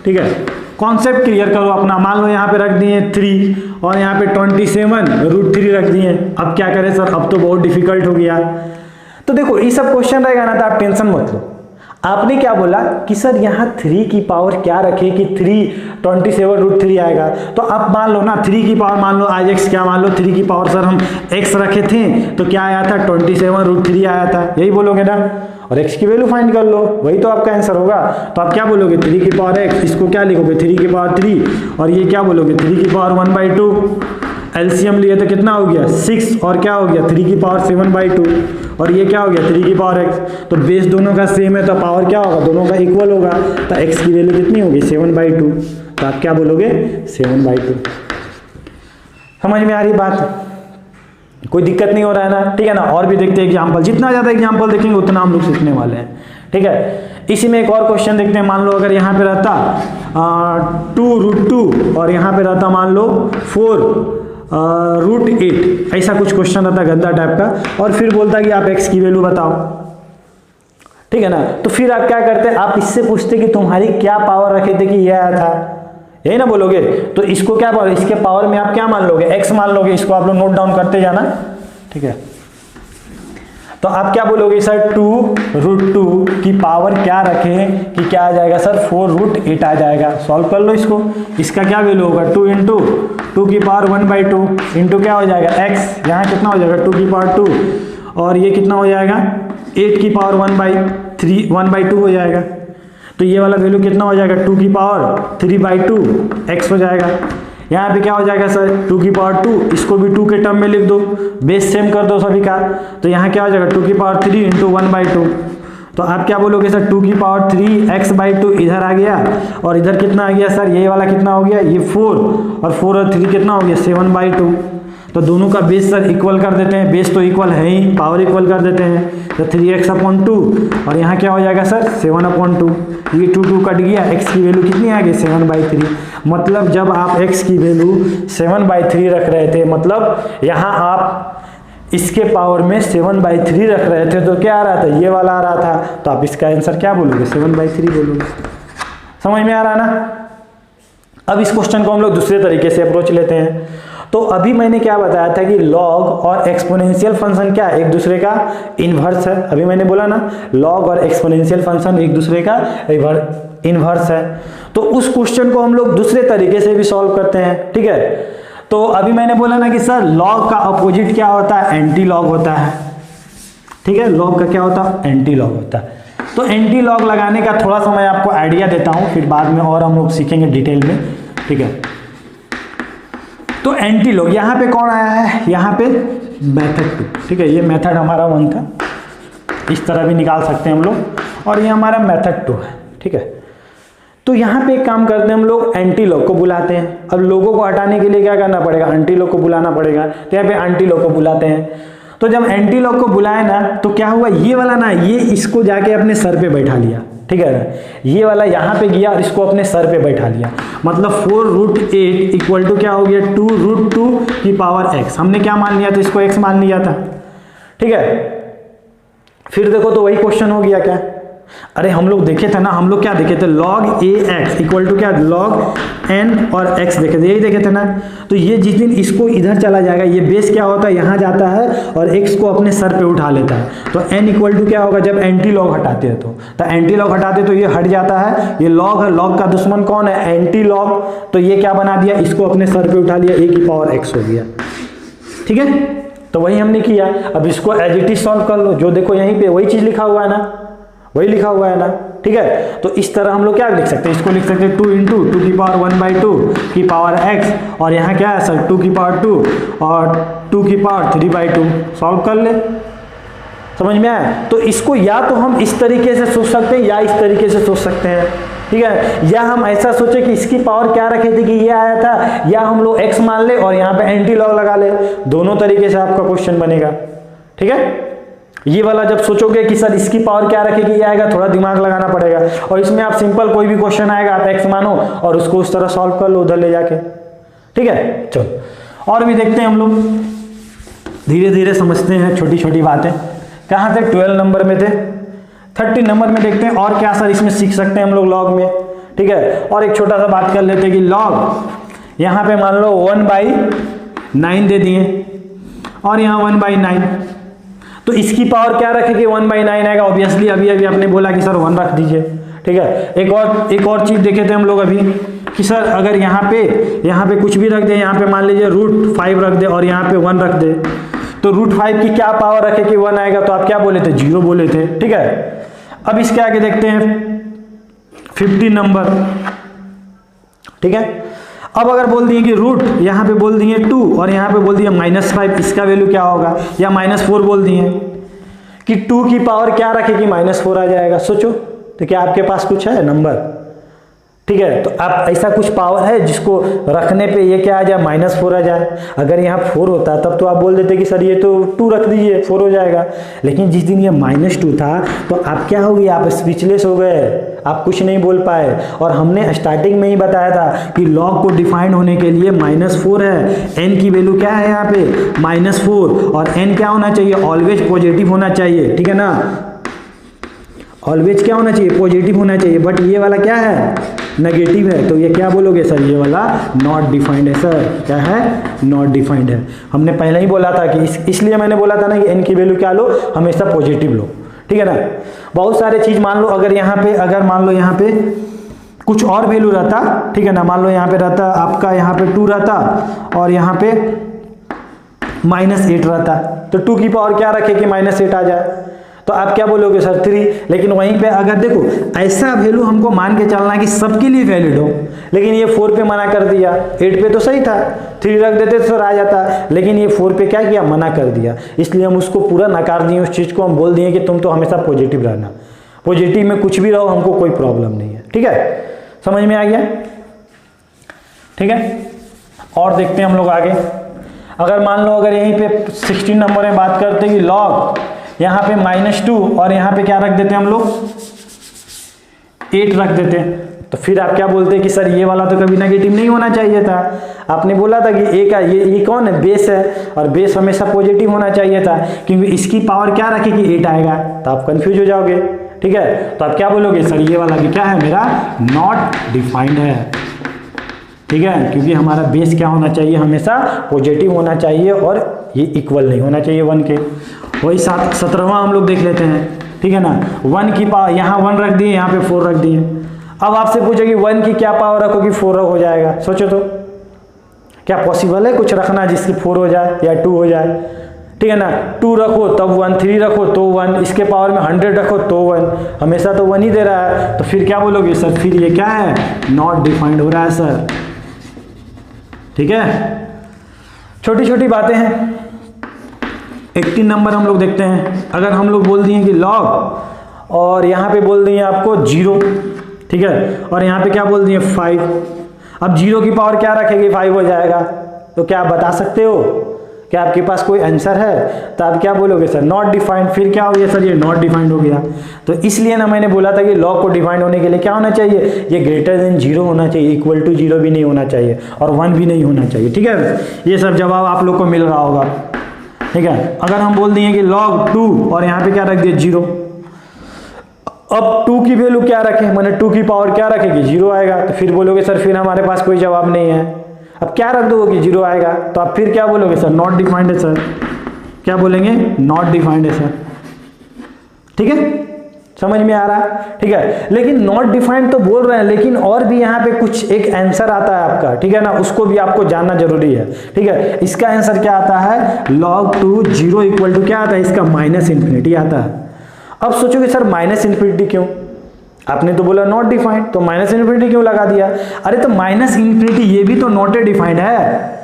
ठीक है। कॉन्सेप्ट क्लियर करो अपना। मान लो यहाँ पे रख दिए 3 और यहाँ पे 27√3 रख दिए, अब क्या करें सर, अब तो बहुत डिफिकल्ट हो गया। तो देखो ये सब क्वेश्चन रहेगा ना तो आप टेंशन मत लो। आपने क्या बोला कि सर यहाँ 3 की पावर क्या रखे कि 27√3 आएगा, तो आप मान लो ना 3 की पावर मान लो आज x क्या मान लो 3 की पावर सर हम x रखे थे तो क्या आया था 27√3 आया था, यही बोलोगे ना, और x की वैल्यू फाइंड कर लो, वही तो आपका आंसर होगा। तो आप क्या बोलोगे 3 की पावर x, इसको क्या लिखोगे 3 की पावर 3 और ये क्या बोलोगे 3 की पावर 1/2, एलसीएम लिए तो कितना हो गया 6 और क्या हो गया 3 की पावर 7/2 और ये क्या हो गया 3 की पावर x, तो बेस दोनों का सेम है तो पावर क्या होगा दोनों का इक्वल होगा, तो x की वैल्यू कितनी होगी 7/2, तो आप क्या बोलोगे 7/2। समझ में आ रही बात, कोई दिक्कत नहीं हो रहा है ना, ठीक है ना। और भी देखते हैं एग्जाम्पल, जितना ज़्यादा एग्जाम्पल देखेंगे उतना हम लोग सीखने वाले हैं। ठीक है। इसी में एक और क्वेश्चन देखते हैं। मान लो अगर यहाँ पे रहता 2√2 और यहाँ पे रहता मान लो 4√8, ऐसा कुछ क्वेश्चन रहता गंदा टाइप का, और फिर बोलता कि आप x की वैल्यू बताओ, ठीक है ना। तो फिर आप क्या करते, आप इससे पूछते कि तुम्हारी क्या पावर रखे थे कि ये आया था, यही ना बोलोगे। तो इसको क्या पावर, इसके पावर में आप क्या मान लोगे x मान लोगे, इसको आप लोग नोट डाउन करते जाना, ठीक है। तो आप क्या बोलोगे सर 2√2 की पावर क्या रखें कि क्या आ जाएगा सर 4√8 आ जाएगा। सॉल्व कर लो इसको, इसका क्या वैल्यू होगा 2 इंटू 2 की पावर 1/2 इंटू क्या हो जाएगा x, यहाँ कितना हो जाएगा 2 की पावर 2 और ये कितना हो जाएगा 8 की पावर 1/2 हो जाएगा। तो ये वाला वैल्यू कितना हो जाएगा 2 की पावर 3/2 x हो जाएगा। यहाँ पे क्या हो जाएगा सर 2 की पावर 2, इसको भी 2 के टर्म में लिख दो, बेस सेम कर दो सभी का, तो यहाँ क्या हो जाएगा 2 की पावर 3 इंटू 1/2। तो आप क्या बोलोगे सर 2 की पावर 3x/2 इधर आ गया और इधर कितना आ गया सर, ये वाला कितना हो गया ये 4 और 4 और 3 कितना हो गया 7/2। तो दोनों का बेस सर इक्वल कर देते हैं, बेस तो इक्वल है ही, पावर इक्वल कर देते हैं, तो 3x/2 और यहाँ क्या हो जाएगा सर 7/2, ये 2 कट गया, x की वैल्यू कितनी आ गई 7/3। मतलब जब आप x की वैल्यू 7/3 रख रहे थे, मतलब यहाँ आप इसके पावर में 7/3 रख रहे थे, तो क्या आ रहा था, ये वाला आ रहा था, तो आप इसका आंसर क्या बोलोगे 7/3 बोलोगे। समझ में आ रहा ना। अब इस क्वेश्चन को हम लोग दूसरे तरीके से अप्रोच लेते हैं। तो अभी मैंने क्या बताया था कि लॉग और एक्सपोनेंशियल फंक्शन क्या है, एक दूसरे का इन्वर्स है। अभी मैंने बोला ना लॉग और एक्सपोनेंशियल फंक्शन एक दूसरे का इन्वर्स है। तो उस क्वेश्चन को हम लोग दूसरे तरीके से भी सॉल्व करते हैं, ठीक है। तो अभी मैंने बोला ना कि सर लॉग का अपोजिट क्या होता है, एंटी लॉग होता है, ठीक है। लॉग का क्या होता है, एंटी लॉग होता है। तो एंटी लॉग लगाने का थोड़ा सा मैं आपको आइडिया देता हूं, फिर बाद में और हम लोग सीखेंगे डिटेल में, ठीक है। तो एंटी लॉग यहाँ पे कौन आया है, यहाँ पे मेथड 2, ठीक है। ये मेथड हमारा 1 था, इस तरह भी निकाल सकते हैं हम लोग, और ये हमारा मेथड 2 है, ठीक है। तो यहाँ पे एक काम करते हैं हम लोग, एंटी लॉग को बुलाते हैं। अब लोगों को हटाने के लिए क्या करना पड़ेगा, एंटी लॉग को बुलाना पड़ेगा। तो यहाँ पे एंटी लॉग को बुलाते हैं। तो जब एंटी लॉग को बुलाए ना, तो क्या हुआ, ये वाला ना, ये इसको जाके अपने सर पे बैठा लिया, ठीक है ना। ये वाला यहाँ पे गया और इसको अपने सर पे बैठा लिया, मतलब 4√8 इक्वल टू क्या हो गया 2√2 की पावर x। हमने क्या मान लिया था, इसको x मान लिया था, ठीक है। फिर देखो तो वही क्वेश्चन हो गया क्या, अरे हम लोग देखे थे ना, हम लोग क्या देखे थे, log ax इक्वल टू क्या log n और x देखे थे, यही देखे थे ना। तो ये जिस दिन इसको इधर चला जाएगा, ये बेस क्या होता है यहाँ जाता है और x को अपने सर पे उठा लेता है, तो n इक्वल टू क्या होगा, जब एंटी लॉग हटाते हैं तो एंटी लॉग हटाते तो ये हट जाता है, ये लॉग है, लॉग का दुश्मन कौन है, एंटी लॉग। तो ये क्या बना दिया, इसको अपने सर पे उठा लिया, a की पावर x हो गया, ठीक है। तो वही हमने किया। अब इसको एज इट इज सॉल्व कर लो, जो देखो यहीं पे वही चीज लिखा हुआ है ना, वही लिखा हुआ है ना, ठीक है। तो इस तरह हम लोग क्या लिख सकते हैं, इसको लिख सकते हैं 2 × 2 की पावर 1/2 की पावर x, और यहाँ क्या है सर 2 की पावर 2 और 2 की पावर 3/2, सॉल्व कर ले। समझ में आया। तो इसको या तो हम इस तरीके से सोच सकते हैं या इस तरीके से सोच सकते हैं, ठीक है। या हम ऐसा सोचे कि इसकी पावर क्या रखे थे कि ये आया था, या हम लोग x मान ले और यहाँ पे एंटी लॉग लगा ले, दोनों तरीके से आपका क्वेश्चन बनेगा, ठीक है। ये वाला जब सोचोगे कि सर इसकी पावर क्या रखेगी, ये आएगा, थोड़ा दिमाग लगाना पड़ेगा। और इसमें आप सिंपल कोई भी क्वेश्चन आएगा आप x मानो और उसको उस तरह सॉल्व कर लो उधर ले जाके, ठीक है। चलो और भी देखते हैं हम लोग, धीरे धीरे समझते हैं छोटी छोटी बातें। कहाँ थे, 12 नंबर में थे, 30 नंबर में देखते हैं और क्या सर इसमें सीख सकते हैं हम लोग लॉग में, ठीक है। और एक छोटा सा बात कर लेते हैं कि लॉग यहाँ पे मान लो 1/9 दे दिए और यहाँ 1/9, तो इसकी पावर क्या रखेगी 1/9 आएगा ऑब्वियसली। अभी अभी आपने बोला कि सर 1 रख दीजिए, ठीक है। एक और चीज देखे थे हम लोग अभी कि सर अगर यहाँ पे कुछ भी रख दे, यहाँ पे मान लीजिए √5 रख दे और यहाँ पे 1 रख दे, तो √5 की क्या पावर रखे कि 1 आएगा, तो आप क्या बोले थे 0 बोले थे, ठीक है। अब इसके आगे देखते हैं 50 नंबर, ठीक है। अब अगर बोल दिए कि रूट यहाँ पे बोल दिए 2 और यहाँ पे बोल दिए -5, इसका वैल्यू क्या होगा, या -4 बोल दिए कि 2 की पावर क्या रखेगी -4 आ जाएगा। सोचो तो क्या आपके पास कुछ है नंबर, ठीक है। तो आप ऐसा कुछ पावर है जिसको रखने पे ये क्या आ जाए -4 आ जाए। अगर यहाँ 4 होता तब तो आप बोल देते कि सर ये तो 2 रख दीजिए 4 हो जाएगा, लेकिन जिस दिन ये -2 था तो आप क्या हो गए, आप स्पीचलेस हो गए, आप कुछ नहीं बोल पाए। और हमने स्टार्टिंग में ही बताया था कि लॉग को डिफाइंड होने के लिए -4 है, n की वैल्यू क्या है यहाँ पे -4, और n क्या होना चाहिए, ऑलवेज पॉजिटिव होना चाहिए, ठीक है ना। ऑलवेज क्या होना चाहिए, पॉजिटिव होना चाहिए। बट ये वाला क्या है, नेगेटिव है, तो ये क्या बोलोगे सर, ये वाला नॉट डिफाइंड है सर, क्या है, नॉट डिफाइंड है। हमने पहले ही बोला था कि इसलिए मैंने बोला था ना कि n की वैल्यू क्या लो, हमेशा पॉजिटिव लो, ठीक है ना। बहुत सारे चीज मान लो, अगर मान लो यहाँ पे कुछ और वैल्यू रहता, ठीक है ना, मान लो यहाँ पे रहता आपका, यहाँ पे 2 रहता और यहाँ पे -8 रहता, तो 2 की पावर क्या रखे कि -8 आ जाए, तो आप क्या बोलोगे सर 3। लेकिन वहीं पे अगर देखो ऐसा वैल्यू हमको मान के चलना है कि सबके लिए वैलिड हो, लेकिन ये 4 पे मना कर दिया, 8 पे तो सही था, 3 रख देते तो सर आ जाता, लेकिन ये 4 पे क्या किया, मना कर दिया, इसलिए हम उसको पूरा नकार दिए, उस चीज़ को हम बोल दिए कि तुम तो हमेशा पॉजिटिव रहना, पॉजिटिव में कुछ भी रहो, हमको कोई प्रॉब्लम नहीं है, ठीक है। समझ में आ गया, ठीक है। और देखते हैं हम लोग आगे। अगर मान लो अगर यहीं पे 16 नंबर में बात करते हैं कि लॉग यहाँ पे -2 और यहाँ पे क्या रख देते हैं हम लोग 8 रख देते हैं, तो फिर आप क्या बोलते हैं कि सर ये वाला तो कभी नेगेटिव नहीं होना चाहिए था। आपने बोला था कि ए का ये कौन है, बेस है, और बेस हमेशा पॉजिटिव होना चाहिए था क्योंकि इसकी पावर क्या रखेगी 8 आएगा, तो आप कंफ्यूज हो जाओगे। ठीक है, तो आप क्या बोलोगे सर ये वाला भी क्या है मेरा नॉट डिफाइंड है। ठीक है, क्योंकि हमारा बेस क्या होना चाहिए हमेशा पॉजिटिव होना चाहिए और ये इक्वल नहीं होना चाहिए 1 के। वही 17वां हम लोग देख लेते हैं। ठीक है ना, 1 की पावर यहाँ 1 रख दिए, यहाँ पे 4 रख दिए। अब आपसे पूछे कि 1 की क्या पावर रखोगी 4 हो जाएगा, सोचो तो क्या पॉसिबल है कुछ रखना जिसकी 4 हो जाए या 2 हो जाए। ठीक है ना, 2 रखो तब 1, 3 रखो तो 1, इसके पावर में 100 रखो तो 1, हमेशा तो 1 ही दे रहा है, तो फिर क्या बोलोगे सर फिर ये क्या है नॉट डिफाइंड हो रहा है सर। ठीक है, छोटी छोटी बातें हैं। 18 नंबर हम लोग देखते हैं। अगर हम लोग बोल दिए कि लॉग और यहाँ पे बोल दिए आपको 0, ठीक है, और यहाँ पे क्या बोल दिए 5, अब 0 की पावर क्या रखेगी 5 हो जाएगा, तो क्या आप बता सकते हो, क्या आपके पास कोई आंसर है, तो आप क्या बोलोगे सर नॉट डिफाइंड। फिर क्या हो गया सर ये नॉट डिफाइंड हो गया, तो इसलिए ना मैंने बोला था कि लॉग को डिफाइंड होने के लिए क्या होना चाहिए, ये ग्रेटर देन 0 होना चाहिए, इक्वल टू 0 भी नहीं होना चाहिए और 1 भी नहीं होना चाहिए। ठीक है, ये सब जवाब आप लोग को मिल रहा होगा। ठीक है, अगर हम बोल दिए कि log 2 और यहाँ पे क्या रख दिए 0, अब 2 की वैल्यू क्या रखें, मैंने 2 की पावर क्या रखेगी 0 आएगा, तो फिर बोलोगे सर फिर हमारे पास कोई जवाब नहीं है। अब क्या रख दोगे कि 0 आएगा, तो आप फिर क्या बोलोगे सर नॉट डिफाइंड है सर, क्या बोलेंगे नॉट डिफाइंड है सर। ठीक है, समझ में आ रहा है। ठीक है, लेकिन नॉट डिफाइंड तो बोल रहे हैं, लेकिन और भी यहाँ पे कुछ एक आंसर आता है आपका। ठीक है ना, उसको भी आपको जानना जरूरी है। ठीक है, इसका आंसर क्या आता है log 2 0 इक्वल टू क्या आता है इसका -∞ आता है। अब सोचोगे सर -∞ क्यों, आपने तो बोला नॉट डिफाइंड, तो -∞ क्यों लगा दिया। अरे तो -∞ ये भी तो नॉट डिफाइंड है।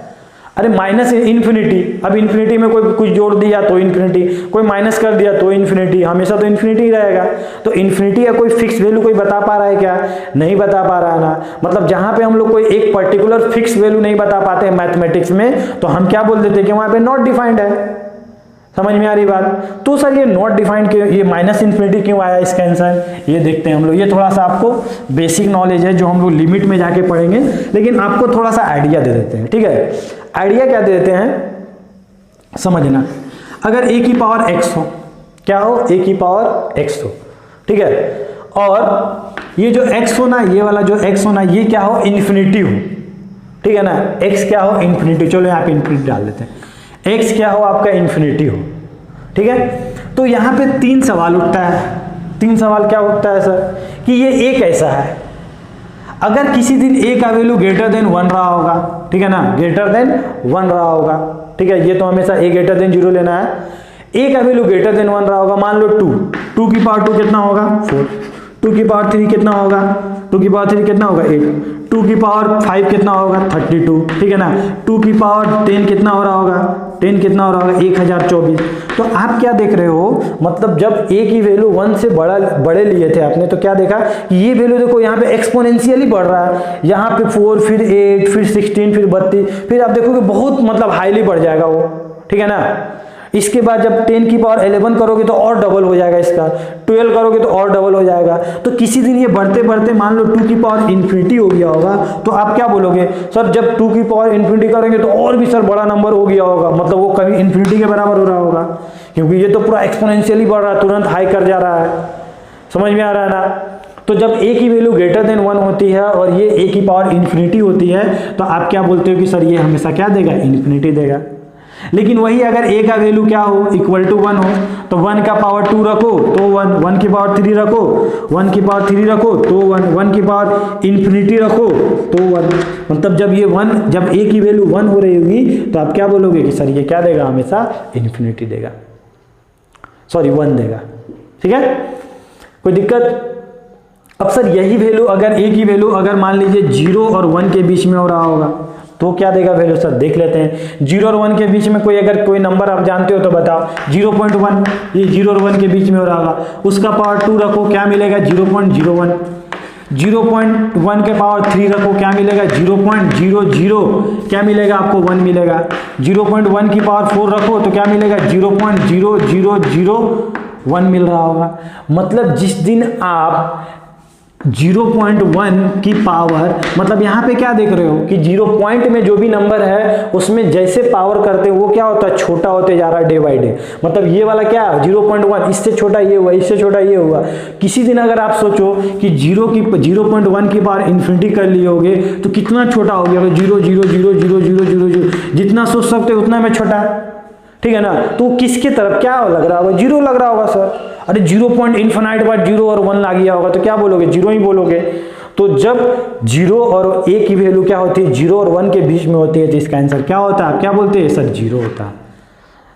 अरे -∞, अब इन्फिनिटी में कोई कुछ जोड़ दिया तो इन्फिनिटी, कोई माइनस कर दिया तो इन्फिनिटी, हमेशा तो इन्फिनिटी ही रहेगा। तो इन्फिनिटी या कोई फिक्स वैल्यू कोई बता पा रहा है क्या, नहीं बता पा रहा है ना। मतलब जहां पे हम लोग कोई एक पर्टिकुलर फिक्स वैल्यू नहीं बता पाते हैं मैथमेटिक्स में, तो हम क्या बोल देते हैं कि वहां पे नॉट डिफाइंड है। समझ में आ रही बात। तो सर ये नॉट डिफाइंड क्यों, ये -∞ क्यों आया इसका आंसर, ये देखते हैं हम लोग। ये थोड़ा सा आपको बेसिक नॉलेज है जो हम लोग लिमिट में जाके पढ़ेंगे, लेकिन आपको थोड़ा सा आइडिया दे देते हैं। ठीक है, आइडिया क्या दे देते हैं समझना। अगर a की पावर x हो, क्या हो a की पावर x हो, ठीक है, और ये जो x हो ना, ये वाला जो x हो ना, ये क्या हो इन्फिनिटी हो। ठीक है ना, x क्या हो इन्फिनिटी, चलो यहाँ पे इन्फिनिटी डाल देते हैं, x क्या हो आपका इन्फिनिटी हो। ठीक है, तो यहाँ पे 3 सवाल उठता है। 3 सवाल क्या उठता है सर कि ये a कैसा है, अगर किसी दिन a का वैल्यू ग्रेटर देन 1 रहा होगा, ठीक है ना, ग्रेटर देन 1 रहा होगा, ठीक है, ये तो हमेशा a ग्रेटर देन 0 लेना है। a का वैल्यू ग्रेटर देन 1 रहा होगा, मान लो 2 की पावर 2 कितना होगा 4, 2 की पावर 3 कितना होगा, 2 की पावर 3 कितना होगा 8, 2 की पावर 5 कितना होगा 32, ठीक है ना, 2 की पावर 10 कितना हो रहा होगा, 10 कितना हो रहा होगा 1024। तो आप क्या देख रहे हो, मतलब जब a की वैल्यू 1 से बड़े लिए थे आपने, तो क्या देखा कि ये वैल्यू देखो यहाँ पे एक्सपोनेंशियली बढ़ रहा है, यहाँ पे 4 फिर 8 फिर 16 फिर 32, फिर आप देखोगे बहुत मतलब हाईली बढ़ जाएगा वो। ठीक है ना, इसके बाद जब 10 की पावर 11 करोगे तो और डबल हो जाएगा इसका, 12 करोगे तो और डबल हो जाएगा। तो किसी दिन ये बढ़ते बढ़ते मान लो 2 की पावर इन्फिनिटी हो गया होगा, तो आप क्या बोलोगे सर जब 2 की पावर इन्फिनिटी करेंगे तो और भी सर बड़ा नंबर हो गया होगा, मतलब वो कभी इन्फिनिटी के बराबर हो रहा होगा, क्योंकि ये तो पूरा एक्सपोनेंशियली बढ़ रहा है, तुरंत हाई कर जा रहा है। समझ में आ रहा है ना। तो जब a की वैल्यू ग्रेटर देन 1 होती है और ये a की पावर इन्फिनिटी होती है, तो आप क्या बोलते हो कि सर ये हमेशा क्या देगा इन्फिनिटी देगा। लेकिन वही अगर a का वैल्यू क्या हो इक्वल टू 1 हो, तो 1 का पावर 2 रखो तो 1, 1 की पावर 3 रखो, 1 की पावर 3 रखो तो 1, 1 की पावर इन्फिनिटी रखो तो 1। मतलब जब ये 1, जब a की वैल्यू 1 हो रही होगी, तो आप क्या बोलोगे कि सर ये क्या देगा हमेशा इन्फिनिटी देगा, सॉरी 1 देगा। ठीक है, कोई दिक्कत। अब सर यही वैल्यू अगर a की वैल्यू अगर मान लीजिए 0 और 1 के बीच में हो रहा होगा, तो क्या देगा वैल्यू सर देख लेते हैं। 0 और 1 के बीच में कोई अगर कोई नंबर आप जानते हो तो बताओ। 0.1, ये 0 और 1 के बीच में हो रहा होगा, उसका पावर 2 रखो, क्या मिलेगा 0.01। 0.1 के पावर 3 रखो, क्या मिलेगा 0.00, क्या मिलेगा आपको 1 मिलेगा। 0.1 की पावर 4 रखो तो क्या मिलेगा 0.0001 मिल रहा होगा। मतलब जिस दिन आप 0.1 की पावर, मतलब यहाँ पे क्या देख रहे हो कि 0 पॉइंट में जो भी नंबर है उसमें जैसे पावर करते हैं वो क्या होता है, छोटा होते जा रहा है डे बाय डे। मतलब ये वाला क्या है 0.1, इससे छोटा ये हुआ, इससे छोटा ये हुआ। किसी दिन अगर आप सोचो कि 0.1 की पावर इन्फिनिटी कर लिए होगे तो कितना छोटा हो गया, 0.0000000, जितना सोच सकते उतना में छोटा, ठीक है ना। तो किसके तरफ क्या लग रहा होगा, 0 लग रहा होगा सर। अरे 0.infinite बाद 0 और 1 ला गया होगा तो क्या बोलोगे, 0 ही बोलोगे। तो जब 0 और a की वैल्यू क्या होती है, 0 और 1 के बीच में होती है, तो इसका आंसर क्या होता है, आप क्या बोलते हैं सर 0 होता है।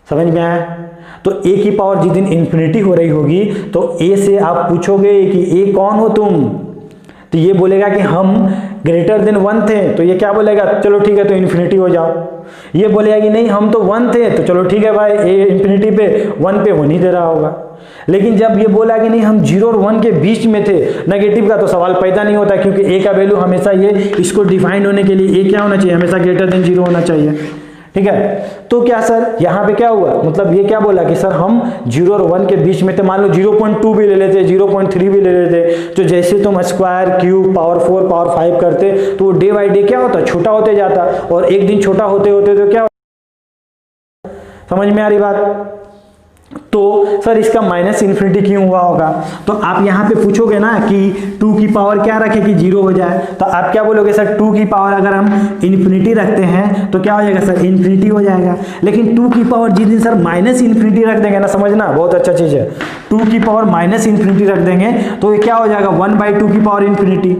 समझ में आया। तो a की पावर जिस दिन इन्फिनिटी हो रही होगी तो a से आप पूछोगे कि a कौन हो तुम, तो ये बोलेगा कि हम ग्रेटर देन 1 थे, तो ये क्या बोलेगा, चलो ठीक है तो इन्फिनिटी हो जाओ। ये बोलेगा कि नहीं हम तो 1 थे, तो चलो ठीक है भाई ए इन्फिनिटी पे 1 पे 1 ही दे रहा होगा। लेकिन जब ये बोला कि नहीं हम 0 और 1 के बीच में थे, नेगेटिव का तो सवाल पैदा नहीं होता, क्योंकि a का वैल्यू हमेशा ये इसको डिफाइंड होने के लिए a क्या होना चाहिए, हमेशा ग्रेटर देन 0 होना चाहिए, ठीक है। तो क्या सर यहाँ पे क्या हुआ, मतलब ये क्या बोला कि सर हम 0 और 1 के बीच में थे, मान लो 0.2 भी ले लेते, 0.3 भी ले लेते, तो जैसे तुम स्क्वायर क्यूब पावर 4 पावर 5 करते तो वो डे बाई डे क्या होता, छोटा होते जाता, और एक दिन छोटा होते होते तो क्या होता, समझ में आ रही बात। तो सर इसका माइनस इन्फिनिटी क्यों हुआ होगा, तो आप यहाँ पे पूछोगे ना कि 2 की पावर क्या रखे कि 0 हो जाए, तो आप क्या बोलोगे सर 2 की पावर अगर हम इन्फिनिटी रखते हैं तो क्या हो जाएगा सर इन्फिनिटी हो जाएगा। लेकिन 2 की पावर जिस दिन सर माइनस इन्फिनिटी रख देंगे ना, समझना बहुत अच्छा चीज है, 2 की पावर माइनस इन्फिनिटी रख देंगे तो ये क्या हो जाएगा 1/2 की पावर इन्फिनिटी।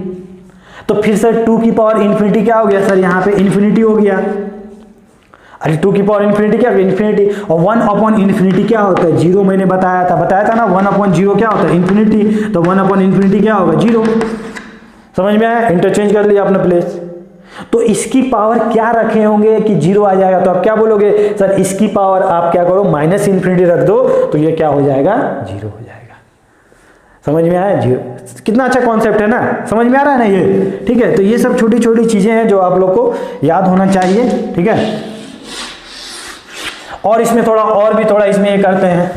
तो फिर सर 2 की पावर इन्फिनिटी क्या हो गया सर, यहाँ पे इन्फिनिटी हो गया। अरे 2 की पावर इन्फिनिटी क्या, इन्फिनिटी, और 1/इन्फिनिटी क्या होता है 0, मैंने बताया था ना 1/0 क्या होता है इन्फिनिटी, तो 1/इन्फिनिटी क्या होगा 0। समझ में आया, इंटरचेंज कर लिया आपने प्लेस। तो इसकी पावर क्या रखे होंगे कि 0 आ जाएगा, तो आप क्या बोलोगे सर इसकी पावर आप क्या करो माइनस इन्फिनिटी रख दो तो ये क्या हो जाएगा 0 हो जाएगा। समझ में आया, 0 कितना अच्छा कॉन्सेप्ट है ना, समझ में आ रहा है ना ये, ठीक है। तो ये सब छोटी छोटी चीजें हैं जो आप लोग को याद होना चाहिए, ठीक है। और इसमें और भी थोड़ा इसमें ये करते हैं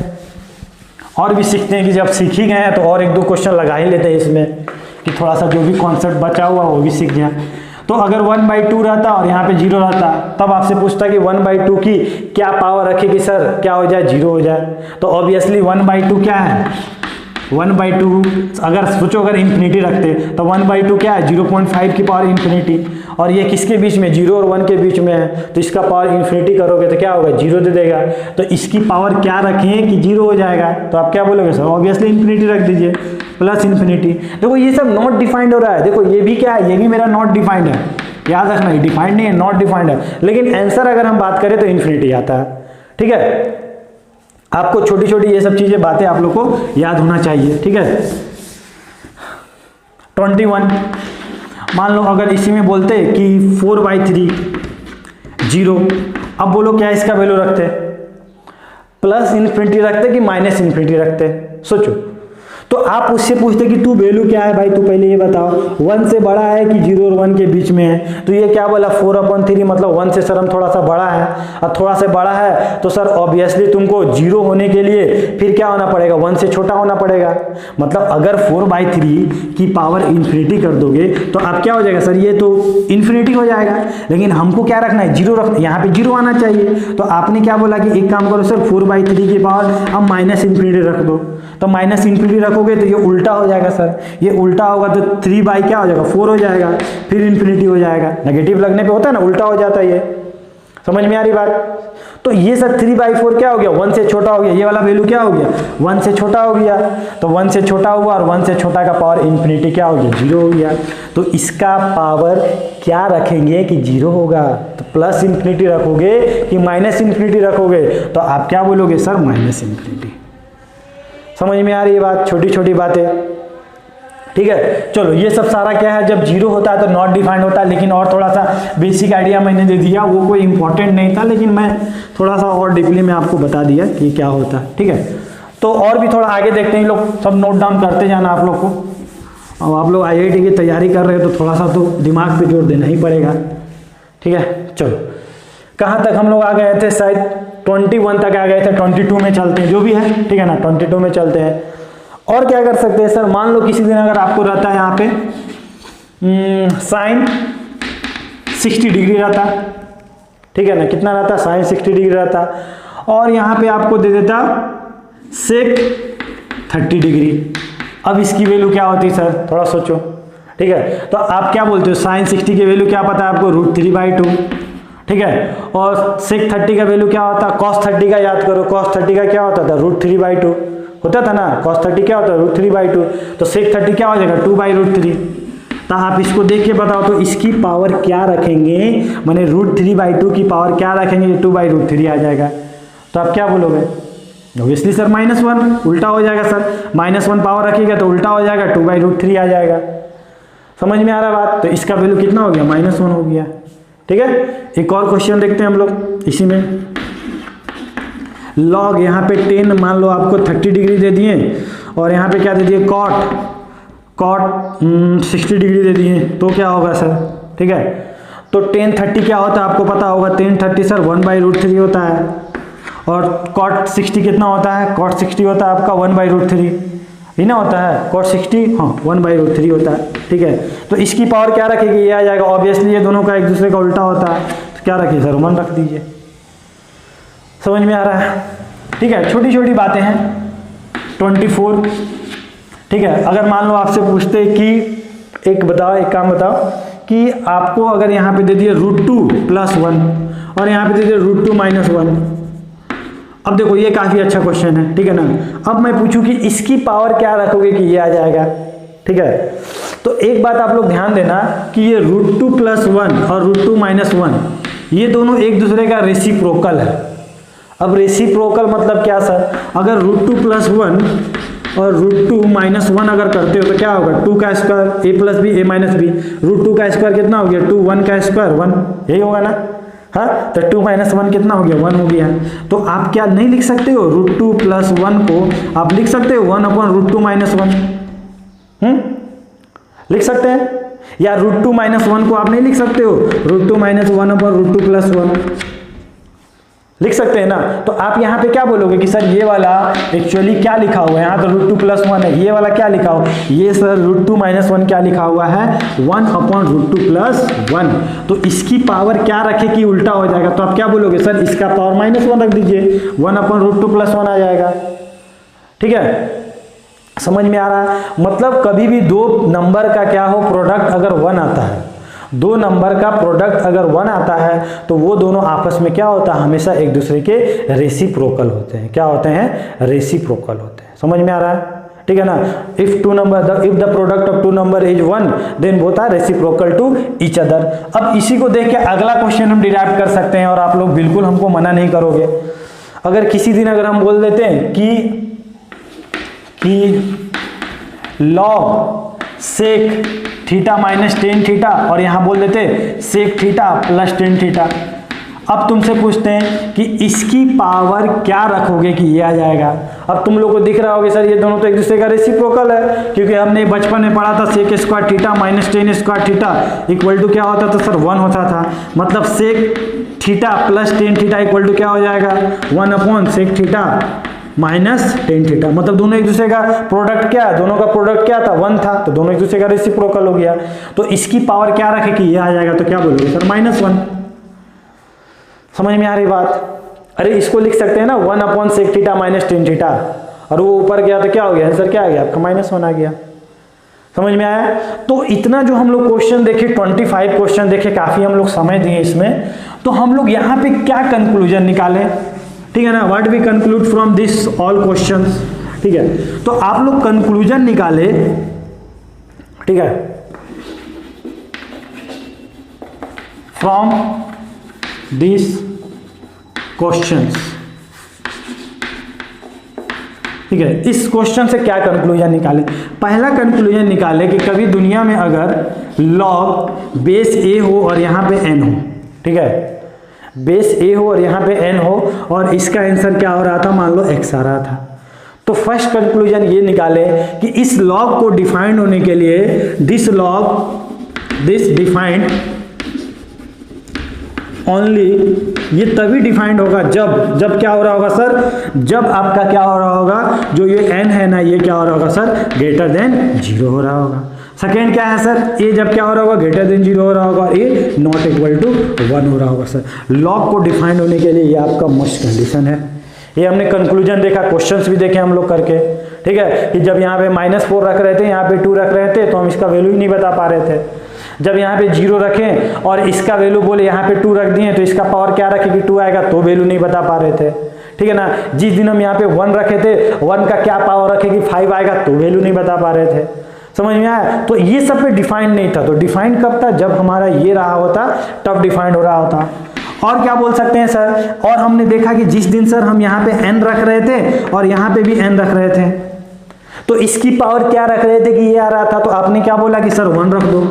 और भी सीखते हैं कि जब सीख ही गए हैं तो और 1-2 क्वेश्चन लगा ही लेते हैं इसमें कि थोड़ा सा जो भी कॉन्सेप्ट बचा हुआ वो भी सीख गया। तो अगर 1/2 रहता और यहाँ पे 0 रहता तब आपसे पूछता कि 1/2 की क्या पावर रखे कि सर क्या हो जाए 0 हो जाए, तो ऑब्वियसली 1/2 क्या है 1/2, अगर सोचो अगर इन्फिनिटी रखते तो 1/2 क्या है 0.5 की पावर इन्फिनिटी, और ये किसके बीच में 0 और 1 के बीच में है, तो इसका पावर इन्फिनिटी करोगे तो क्या होगा 0 दे देगा। तो इसकी पावर क्या रखें कि 0 हो जाएगा, तो आप क्या बोलोगे सर ऑब्वियसली इन्फिनिटी रख दीजिए प्लस इन्फिनिटी। देखो ये सब नॉट डिफाइंड हो रहा है, देखो ये भी क्या है, ये भी मेरा नॉट डिफाइंड है, याद रखना ये डिफाइंड नहीं है नॉट डिफाइंड है, लेकिन आंसर अगर हम बात करें तो इन्फिनिटी आता है, ठीक है। आपको छोटी छोटी ये सब चीजें बातें आप लोग को याद होना चाहिए, ठीक है। 21 मान लो अगर इसी में बोलते कि 4/3 0, अब बोलो क्या इसका वैल्यू रखते, प्लस इन्फिनिटी रखते कि माइनस इन्फिनिटी रखते, सोचो। तो आप उससे पूछते कि तू वैल्यू क्या है भाई, तू पहले ये बताओ 1 से बड़ा है कि 0 और 1 के बीच में है, तो ये क्या बोला 4/3 मतलब 1 से सर हम थोड़ा सा बड़ा है, और थोड़ा सा बड़ा है तो सर ऑब्वियसली तुमको 0 होने के लिए फिर क्या होना पड़ेगा 1 से छोटा होना पड़ेगा। मतलब अगर 4/3 की पावर इन्फिनिटी कर दोगे तो आप क्या हो जाएगा सर ये तो इन्फिनिटी हो जाएगा, लेकिन हमको क्या रखना है 0 रखना, यहाँ पे 0 आना चाहिए। तो आपने क्या बोला कि एक काम करो सर 4/3 की पावर हम माइनस इन्फिनिटी रख दो, तो माइनस इन्फिनिटी रखोगे तो ये उल्टा हो जाएगा सर, ये उल्टा होगा तो 3 क्या हो जाएगा 4 हो जाएगा, फिर इन्फिनिटी हो जाएगा, नेगेटिव लगने पे होता है ना उल्टा हो जाता है, ये समझ में आ रही बात। तो ये सर 3/4 क्या हो गया 1 से छोटा हो गया, ये वाला वैल्यू क्या हो गया 1 से छोटा हो गया, तो 1 से छोटा हुआ और 1 से छोटा का पावर इन्फिनिटी क्या हो गया 0 हो गया। तो इसका पावर क्या रखेंगे कि 0 होगा, तो प्लस इन्फिनिटी रखोगे कि माइनस इन्फिनिटी रखोगे, तो आप क्या बोलोगे सर माइनस इन्फिनिटी। समझ में आ रही है बात, छोटी छोटी बातें, ठीक है। चलो ये सब सारा क्या है, जब 0 होता है तो नॉट डिफाइंड होता है, लेकिन और थोड़ा सा बेसिक आइडिया मैंने दे दिया, वो कोई इंपॉर्टेंट नहीं था, लेकिन मैं थोड़ा सा और डीपली में आपको बता दिया कि क्या होता है, ठीक है। तो और भी थोड़ा आगे देखते हैं, लोग सब नोट डाउन करते जाना आप लोग को, अब आप लोग IIT की तैयारी कर रहे हो तो थोड़ा सा तो दिमाग पे जोर देना ही पड़ेगा। ठीक है, चलो कहाँ तक हम लोग आ गए थे, शायद 21 तक आ गए थे, 22 में चलते हैं, जो भी है ठीक है ना, 22 में चलते हैं। और क्या कर सकते हैं सर, मान लो किसी दिन अगर आपको रहता है यहाँ पे साइन 60 डिग्री रहता, ठीक है ना, कितना रहता, साइन 60 डिग्री रहता, और यहाँ पे आपको दे देता सेक 30 डिग्री। अब इसकी वैल्यू क्या होती सर, थोड़ा सोचो। ठीक है, तो आप क्या बोलते हो, साइन 60 की वैल्यू क्या पता है आपको, √3/2, ठीक है, और सेक 30 का वैल्यू क्या होता है, cos 30 का याद करो, cos 30 का क्या होता था, √3/2 होता था ना, cos 30 क्या होता है, √3/2, तो सेक 30 क्या हो जाएगा, 2/√3। तो आप इसको देख के बताओ तो इसकी पावर क्या रखेंगे, माने √3/2 की पावर क्या रखेंगे, 2/√3 आ जाएगा। तो आप क्या बोलोगे, ऑब्वियसली सर -1, उल्टा हो जाएगा सर, -1 पावर रखिएगा तो उल्टा हो जाएगा, 2/√3 आ जाएगा। समझ में आ रहा बात, तो इसका वैल्यू कितना हो गया, -1 हो गया। ठीक है, एक और क्वेश्चन देखते हैं हम लोग इसी में। लॉग यहाँ पे 10 मान लो आपको 30 डिग्री दे दिए, और यहाँ पे क्या दे दिए, कॉट 60 डिग्री दे दिए, तो क्या होगा सर, ठीक है, तो 10/30 क्या होता है आपको पता होगा, 10/30 सर 1/√3 होता है, और cot 60 कितना होता है, cot 60 होता है आपका 1/√3 ही ना होता है, cot 60 हाँ 1/√3 होता है। ठीक है, तो इसकी पावर क्या रखेगी, ये आ जाएगा, ऑब्वियसली ये दोनों का एक दूसरे का उल्टा होता है, तो क्या रखिए सर, 1 रख दीजिए। समझ में आ रहा है, ठीक है, छोटी छोटी बातें हैं। 24, ठीक है, अगर मान लो आपसे पूछते कि एक काम बताओ कि आपको अगर यहाँ पे दे दिए √2 + 1 और यहाँ पे दे दिए √2 - 1। अब देखो ये काफी अच्छा क्वेश्चन है, ठीक है ना। अब मैं पूछूं कि इसकी पावर क्या रखोगे कि ये आ जाएगा, ठीक है। तो एक बात आप लोग ध्यान देना कि ये √2 + 1 और √2 - 1 ये दोनों एक दूसरे का रेसिप्रोकल है। अब रेसिप्रोकल मतलब क्या सर, अगर √2 + 1 और √2 - 1 अगर करते हो तो क्या होगा, 2 का square a + b a - b, √2 का स्क्वायर कितना हो गया 2, 1 का स्क्वायर 1, यही होगा ना। हाँ, तो 2 - 1 कितना हो गया, 1 हो गया। तो आप क्या नहीं लिख सकते हो, √2 + 1 को आप लिख सकते हो 1/√2 - 1 लिख सकते हैं, या √2 - 1 को आप नहीं लिख सकते हो, √2 - 1/√2 + 1 लिख सकते हैं ना। तो आप यहाँ पे क्या बोलोगे कि सर ये वाला एक्चुअली क्या लिखा हुआ है, यहाँ तो √2 + 1 है, ये वाला क्या लिखा हुआ, ये सर √2 - 1 क्या लिखा हुआ है, 1/√2 + 1। तो इसकी पावर क्या रखे कि उल्टा हो जाएगा, तो आप क्या बोलोगे सर इसका पावर -1 रख दीजिए, 1/√2 + 1 आ जाएगा। ठीक है, समझ में आ रहा है। मतलब कभी भी दो नंबर का क्या हो प्रोडक्ट अगर 1 आता है, दो नंबर का प्रोडक्ट अगर 1 आता है तो वो दोनों आपस में क्या होता है, हमेशा एक दूसरे के रेसिप्रोकल होते हैं। क्या होते हैं, रेसिप्रोकल होते हैं। समझ में आ रहा है, ठीक है ना। If the product of 2 number is 1 then both are reciprocal to each other. अब इसी को देख के अगला क्वेश्चन हम डिराइव कर सकते हैं, और आप लोग बिल्कुल हमको मना नहीं करोगे। अगर किसी दिन अगर हम बोल देते हैं कि log sec theta - tan theta, और यहां बोल देते सेक थीटा + tan थीटा। अब तुमसे पूछते हैं कि इसकी पावर क्या रखोगे कि ये आ जाएगा। अब तुम लोग को दिख रहा होगा सर ये दोनों तो एक दूसरे का रेसिप्रोकल है, क्योंकि हमने बचपन में पढ़ा था sec² theta - tan² theta equal to क्या होता था सर, 1 होता था। मतलब sec theta + tan theta equal to क्या हो जाएगा, 1/sec थीटा -tan थीटा। मतलब दोनों एक दूसरे का प्रोडक्ट क्या है, दोनों का प्रोडक्ट क्या था, 1 था, तो दोनों एक दूसरे का रेसिप्रोकल हो गया। तो इसकी पावर क्या रखे कि ये आ जाएगा, तो क्या बोलोगे सर -1। समझ में आ रही बात। अरे इसको लिख सकते हैं ना 1/sec थीटा -tan थीटा, और वो ऊपर गया तो क्या हो गया आंसर, क्या आ गया आपका -1 आ गया। समझ में आया। तो इतना जो हम लोग क्वेश्चन देखे, 25 क्वेश्चन देखे, काफी हम लोग समय दिए इसमें। तो हम लोग यहाँ पे क्या कंक्लूजन निकाले, ठीक है ना, what we conclude from this all questions. ठीक है, तो आप लोग कंक्लूजन निकाले, ठीक है, फ्रॉम दिस क्वेश्चंस। ठीक है, इस क्वेश्चन से क्या कंक्लूजन निकाले। पहला कंक्लूजन निकाले कि कभी दुनिया में अगर लॉग बेस a हो और यहाँ पे n हो, ठीक है, बेस a हो और यहाँ पे n हो, और इसका आंसर क्या हो रहा था, मान लो x आ रहा था, तो फर्स्ट कंक्लूजन ये निकाले कि इस लॉग को डिफाइंड होने के लिए दिस डिफाइंड ओनली, ये तभी डिफाइंड होगा जब क्या हो रहा होगा सर, जब आपका क्या हो रहा होगा, जो ये n है ना, ये क्या हो रहा होगा सर, ग्रेटर देन 0 हो रहा होगा। सेकेंड क्या है सर, ये जब क्या हो रहा होगा, ग्रेटर देन 0 हो रहा होगा, ये नॉट इक्वल टू 1 हो रहा होगा सर। लॉग को डिफाइंड होने के लिए ये आपका मस्ट कंडीशन है। ये हमने कंक्लूजन देखा, क्वेश्चंस भी देखे हम लोग करके, ठीक है, कि जब यहाँ पे -4 रख रहे थे, यहाँ पे 2 रख रहे थे, तो हम इसका वैल्यू ही नहीं बता पा रहे थे। जब यहाँ पे 0 रखें और इसका वैल्यू बोले यहाँ पे 2 रख दिए, तो इसका पावर क्या रखेगी, 2 आएगा, तो वैल्यू नहीं बता पा रहे थे, ठीक है ना। जिस दिन हम यहाँ पे 1 रखे थे, 1 का क्या पावर रखेगी, 5 आएगा, तो वैल्यू नहीं बता पा रहे थे। समझ में आया? तो ये सब पे डिफाइंड नहीं था। तो डिफाइंड कब था, जब हमारा ये रहा होता, तब डिफाइंड हो रहा होता। और क्या बोल सकते हैं सर, और हमने देखा कि जिस दिन सर हम यहाँ पे n रख रहे थे और यहाँ पे भी n रख रहे थे, तो इसकी पावर क्या रख रहे थे कि ये आ रहा था, तो आपने क्या बोला कि सर 1 रख दो।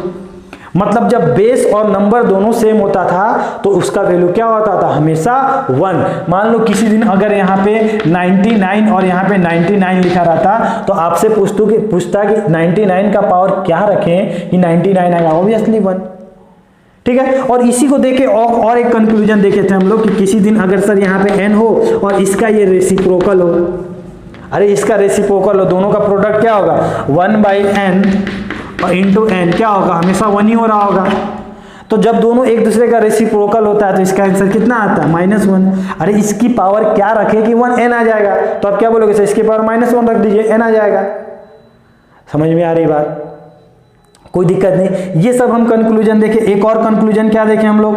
मतलब जब बेस और नंबर दोनों सेम होता था तो उसका वैल्यू क्या होता था, हमेशा 1। मान लो किसी दिन अगर यहाँ पे 99 और यहाँ पे 99 लिखा रहता, तो आपसे पूछता कि 99 का पावर क्या रखें कि 99 आएगा, ऑब्वियसली 1, ठीक है। और इसी को देखे और एक कंक्लूजन देखे थे हम लोग कि किसी दिन अगर सर यहाँ पे n हो और इसका ये रेसिप्रोकल हो, अरे इसका रेसिप्रोकल हो, दोनों का प्रोडक्ट क्या होगा, 1/n और इंटू n क्या होगा, हमेशा 1 ही हो रहा होगा। तो जब दोनों एक दूसरे का रेसिप्रोकल होता है तो इसका आंसर कितना आता है, -1। अरे इसकी पावर क्या रखे कि 1n आ जाएगा, तो आप क्या बोलोगे सर, इसकी पावर -1 रख दीजिए, n आ जाएगा। समझ में आ रही बात, कोई दिक्कत नहीं। ये सब हम कंक्लूजन देखे। एक और कंक्लूजन क्या देखे हम लोग,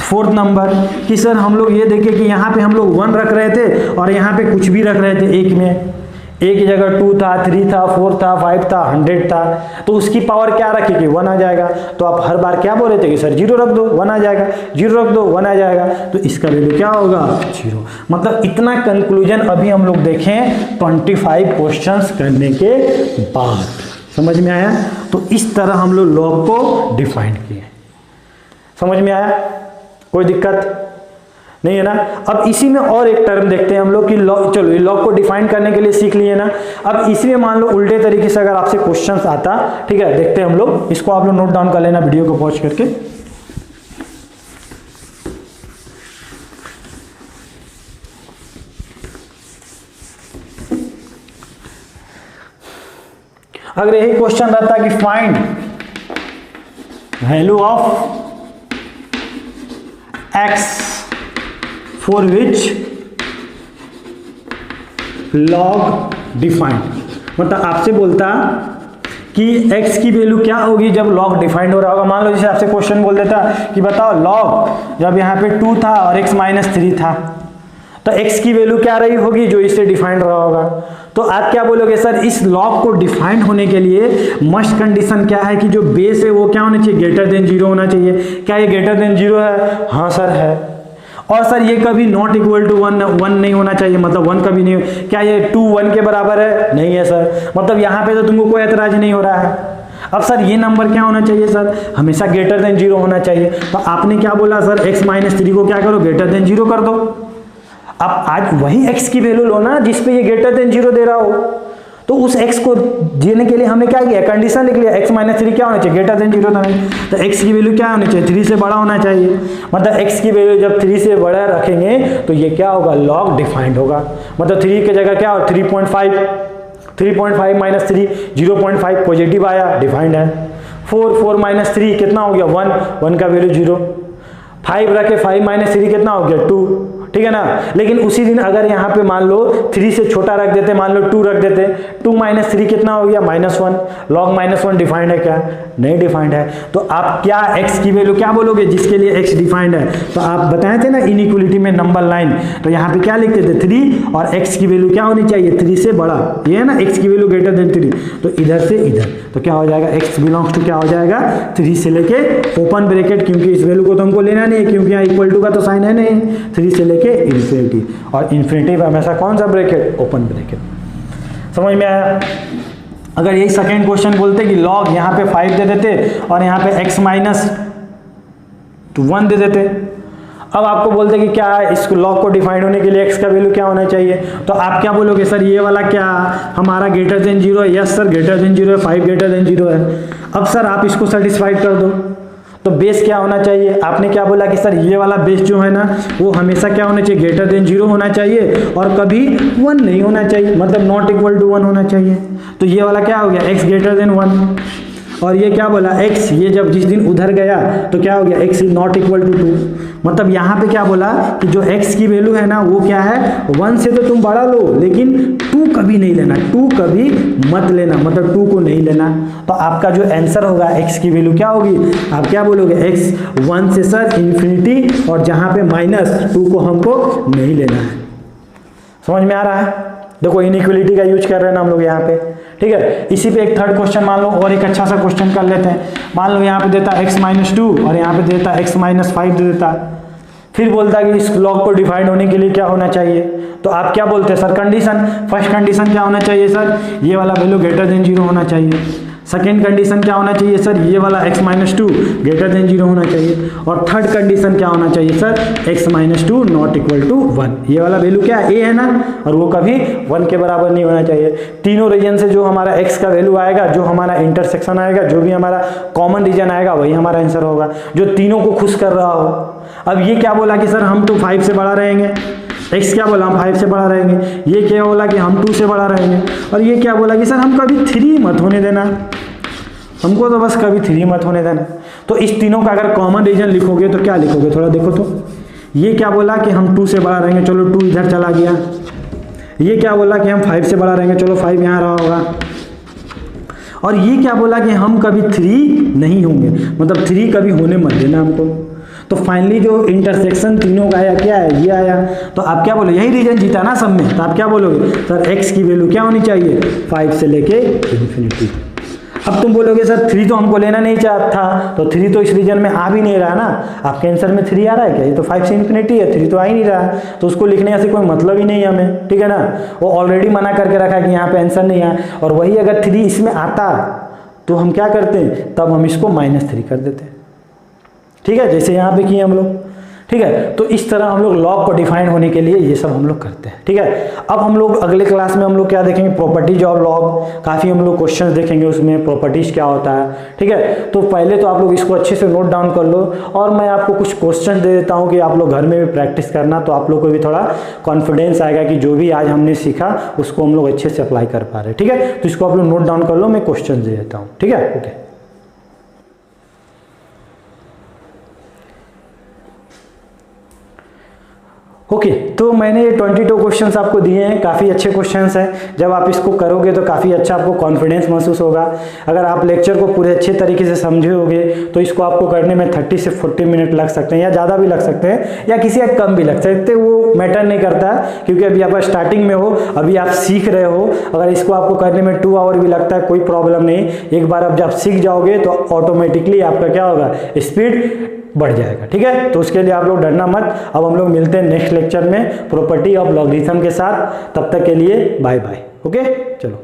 4th नंबर, कि सर हम लोग ये देखे कि यहाँ पे हम लोग 1 रख रहे थे और यहाँ पे कुछ भी रख रहे थे, एक में, एक की जगह 2 था, 3 था, 4 था, 5 था, 100 था, तो उसकी पावर क्या रखेगी, 1 आ जाएगा। तो आप हर बार क्या बोले थे कि सर 0 रख दो 1 आ जाएगा, 0 रख दो 1 आ जाएगा, तो इसका वैल्यू क्या होगा, 0। मतलब इतना कंक्लूजन अभी हम लोग देखें 25 क्वेश्चंस करने के बाद। समझ में आया? तो इस तरह हम लोग लॉग को डिफाइन किए। समझ में आया? कोई दिक्कत नहीं है ना। अब इसी में और एक टर्म देखते हैं हम लोग कि लॉग, चलो ये लॉग को डिफाइन करने के लिए सीख लिए ना। अब इसी में मान लो उल्टे तरीके से अगर आपसे क्वेश्चंस आता, ठीक है, देखते हैं हम लोग। इसको आप लोग नोट डाउन कर लेना वीडियो को पॉज करके। अगर यही क्वेश्चन रहता कि find value of x for which log defined, मतलब आपसे बोलता कि x की वैल्यू क्या होगी जब log डिफाइंड हो रहा होगा। मान लो जैसे आपसे क्वेश्चन बोल देता कि बताओ log जब यहाँ पे 2 था और x -3 था, तो x की वैल्यू क्या रही होगी जो इससे डिफाइंड रहा होगा। तो आप क्या बोलोगे सर, इस लॉग को डिफाइंड होने के लिए मस्ट कंडीशन क्या है कि जो बेस है वो क्या होना चाहिए, ग्रेटर देन 0 होना चाहिए। क्या ये ग्रेटर देन 0 है? हाँ सर है। और सर ये कभी नॉट इक्वल टू 1 नहीं होना चाहिए, मतलब 1 कभी नहीं। क्या ये 2 1 के बराबर है? नहीं है सर। मतलब यहाँ पे तो तुमको कोई ऐतराज नहीं हो रहा है। अब सर ये नंबर क्या होना चाहिए सर, हमेशा ग्रेटर देन 0 होना चाहिए। तो आपने क्या बोला सर, x -3 को क्या करो, ग्रेटर देन 0 कर दो। अब आज वही x की वैल्यू लो ना जिसपे ये ग्रेटर देन 0 दे रहा हो, तो उस x को देने के लिए हमने क्या किया, कंडीशन लिख लिया, x -3 क्या होना चाहिए, ग्रेटर देन 0 तो x की वैल्यू क्या होनी चाहिए, 3 से बड़ा होना चाहिए। मतलब x की वैल्यू जब 3 से बड़ा रखेंगे तो ये क्या होगा, लॉग डिफाइंड होगा। मतलब 3 की जगह क्या हो, 3.5 -3 0.5 पॉजिटिव आया, डिफाइंड है। 4 -3 कितना हो गया, 1 का वैल्यू 0। 5 रखे, 5 -3 कितना हो गया, 2, ठीक है ना। लेकिन उसी दिन अगर यहाँ पे मान लो 3 से छोटा रख देते, मान लो 2 रख देते, 2 -3 कितना हो गया, -1। लॉग -1 डिफाइंड है क्या, नहीं डिफाइंड है। तो आप क्या x की वैल्यू क्या बोलोगे जिसके लिए x डिफाइंड है, तो आप बताए थे ना इनइक्वलिटी में नंबर लाइन, तो यहाँ पे क्या लिखते थे, 3 और x की वैल्यू क्या होनी चाहिए, 3 से बड़ा, ये है ना, x की वैल्यू ग्रेटर देन 3, तो इधर से इधर, तो क्या हो जाएगा, x बिलोंग्स टू क्या हो जाएगा, 3 से लेके ओपन ब्रैकेट, क्योंकि इस वैल्यू को तो हमको लेना नहीं है क्योंकि यहाँ इक्वल टू का तो साइन है नहीं, 3 से लेके इन्फिनिटी, और इन्फिनिटी हमेशा कौन सा ब्रैकेट, ओपन ब्रैकेट। समझ में आया। अगर यही सेकेंड क्वेश्चन बोलते कि लॉग यहाँ पे 5 दे देते और यहाँ पे x -1 दे देते। अब आपको बोलते हैं कि क्या इस लॉग को डिफाइन होने के लिए x का वैल्यू क्या होना चाहिए, तो आप क्या बोलोगे सर ये वाला क्या हमारा ग्रेटर देन 0 है, यस सर ग्रेटर देन 0 है, 5 ग्रेटर देन 0 है। अब सर आप इसको सेटिस्फाइड कर दो, तो बेस क्या होना चाहिए, आपने क्या बोला कि सर ये वाला बेस जो है ना वो हमेशा क्या होना चाहिए, ग्रेटर देन 0 होना चाहिए और कभी 1 नहीं होना चाहिए, मतलब नॉट इक्वल टू 1 होना चाहिए। तो ये वाला क्या हो गया, x ग्रेटर देन 1, और ये क्या बोला x, ये जब जिस दिन उधर गया तो क्या हो गया, x is not equal to 2, मतलब यहाँ पे क्या बोला कि जो x की वैल्यू है ना वो क्या है, 1 से तो तुम बढ़ा लो लेकिन 2 कभी नहीं लेना, 2 कभी मत लेना, मतलब 2 को नहीं लेना। तो आपका जो आंसर होगा x की वैल्यू क्या होगी, आप क्या बोलोगे x 1 से सर इन्फिनिटी, और जहाँ पे -2 को हमको नहीं लेना है। समझ में आ रहा है, देखो इनइक्वलिटी का यूज कर रहे हैं ना हम लोग यहाँ पे, ठीक है। इसी पे एक थर्ड क्वेश्चन मान लो, और एक अच्छा सा क्वेश्चन कर लेते हैं। मान लो यहाँ पे देता x-2 और यहाँ पे देता x-5 दे देता, फिर बोलता है कि इस लॉग को डिफाइंड होने के लिए क्या होना चाहिए, तो आप क्या बोलते हैं सर कंडीशन, फर्स्ट कंडीशन क्या होना चाहिए सर, ये वाला वैल्यू ग्रेटर देन 0 होना चाहिए। सेकेंड कंडीशन क्या होना चाहिए सर, ये वाला x-2 ग्रेटर देन 0 होना चाहिए, और थर्ड कंडीशन क्या होना चाहिए sir, x-2 not equal to 1, ये वाला वैल्यू क्या है, a है ना, और वो कभी 1 के बराबर नहीं होना चाहिए। तीनों रीजन से जो हमारा x का वैल्यू आएगा, जो हमारा इंटरसेक्शन आएगा, जो भी हमारा कॉमन रीजन आएगा वही हमारा आंसर होगा, जो तीनों को खुश कर रहा हो। अब ये क्या बोला कि सर हम तो 5 से बड़ा रहेंगे, x क्या बोला हम 5 से बड़ा रहेंगे, ये क्या बोला कि हम 2 से बड़ा रहेंगे, और ये क्या बोला कि सर हम कभी 3 मत होने देना, हमको तो बस कभी 3 मत होने देना। तो इस तीनों का अगर कॉमन रीजन लिखोगे तो क्या लिखोगे, थोड़ा देखो तो, ये क्या बोला कि हम 2 से बड़ा रहेंगे, चलो 2 इधर चला गया, ये क्या बोला कि हम 5 से बड़ा रहेंगे, चलो 5 यहाँ रहा होगा, और ये क्या बोला कि हम कभी 3 नहीं होंगे, मतलब 3 कभी होने मत देना हमको। तो फाइनली जो इंटरसेक्शन तीनों का आया क्या है, ये आया। तो आप क्या बोलोगे, यही रीजन जीता ना सब में, तो आप क्या बोलोगे सर x की वैल्यू क्या होनी चाहिए, 5 से लेके इन्फिनिटी। अब तुम बोलोगे सर 3 तो हमको लेना नहीं चाहता था, तो 3 तो इस रीजन में आ भी नहीं रहा ना, आपके आंसर में 3 आ रहा है क्या, ये तो 5 से इन्फिनिटी है, 3 तो आ ही नहीं रहा, तो उसको लिखने से कोई मतलब ही नहीं है हमें, ठीक है ना। वो ऑलरेडी मना करके रखा कि यहाँ पे आंसर नहीं है, और वही अगर 3 इसमें आता तो हम क्या करते हैं, तब हम इसको -3 कर देते हैं, ठीक है, जैसे यहाँ पे किए हम लोग, ठीक है। तो इस तरह हम लोग लॉग को डिफाइन होने के लिए ये सब हम लोग करते हैं, ठीक है। अब हम लोग अगले क्लास में हम लोग क्या देखेंगे, प्रॉपर्टीज ऑफ लॉग, काफ़ी हम लोग क्वेश्चंस देखेंगे उसमें, प्रॉपर्टीज क्या होता है, ठीक है। तो पहले तो आप लोग इसको अच्छे से नोट डाउन कर लो, और मैं आपको कुछ क्वेश्चन दे देता हूँ कि आप लोग घर में भी प्रैक्टिस करना, तो आप लोग को भी थोड़ा कॉन्फिडेंस आएगा कि जो भी आज हमने सीखा उसको हम लोग अच्छे से अप्लाई कर पा रहे हैं, ठीक है। तो इसको आप लोग नोट डाउन कर लो, मैं क्वेश्चन दे देता हूँ, ठीक है, ओके। ओके तो मैंने ये 22 क्वेश्चंस आपको दिए हैं, काफ़ी अच्छे क्वेश्चंस हैं। जब आप इसको करोगे तो काफ़ी अच्छा आपको कॉन्फिडेंस महसूस होगा। अगर आप लेक्चर को पूरे अच्छे तरीके से समझे होगे तो इसको आपको करने में 30 से 40 मिनट लग सकते हैं, या ज़्यादा भी लग सकते हैं, या किसी का कम भी लग सकते हैं, वो मैटर नहीं करता, क्योंकि अभी आप स्टार्टिंग में हो, अभी आप सीख रहे हो। अगर इसको आपको करने में 2 आवर भी लगता है कोई प्रॉब्लम नहीं, एक बार अब जब सीख जाओगे तो ऑटोमेटिकली आपका क्या होगा, स्पीड बढ़ जाएगा, ठीक है। तो उसके लिए आप लोग डरना मत। अब हम लोग मिलते हैं नेक्स्ट लेक्चर में प्रॉपर्टी ऑफ लॉगरिथम के साथ, तब तक के लिए बाय बाय, ओके, चलो।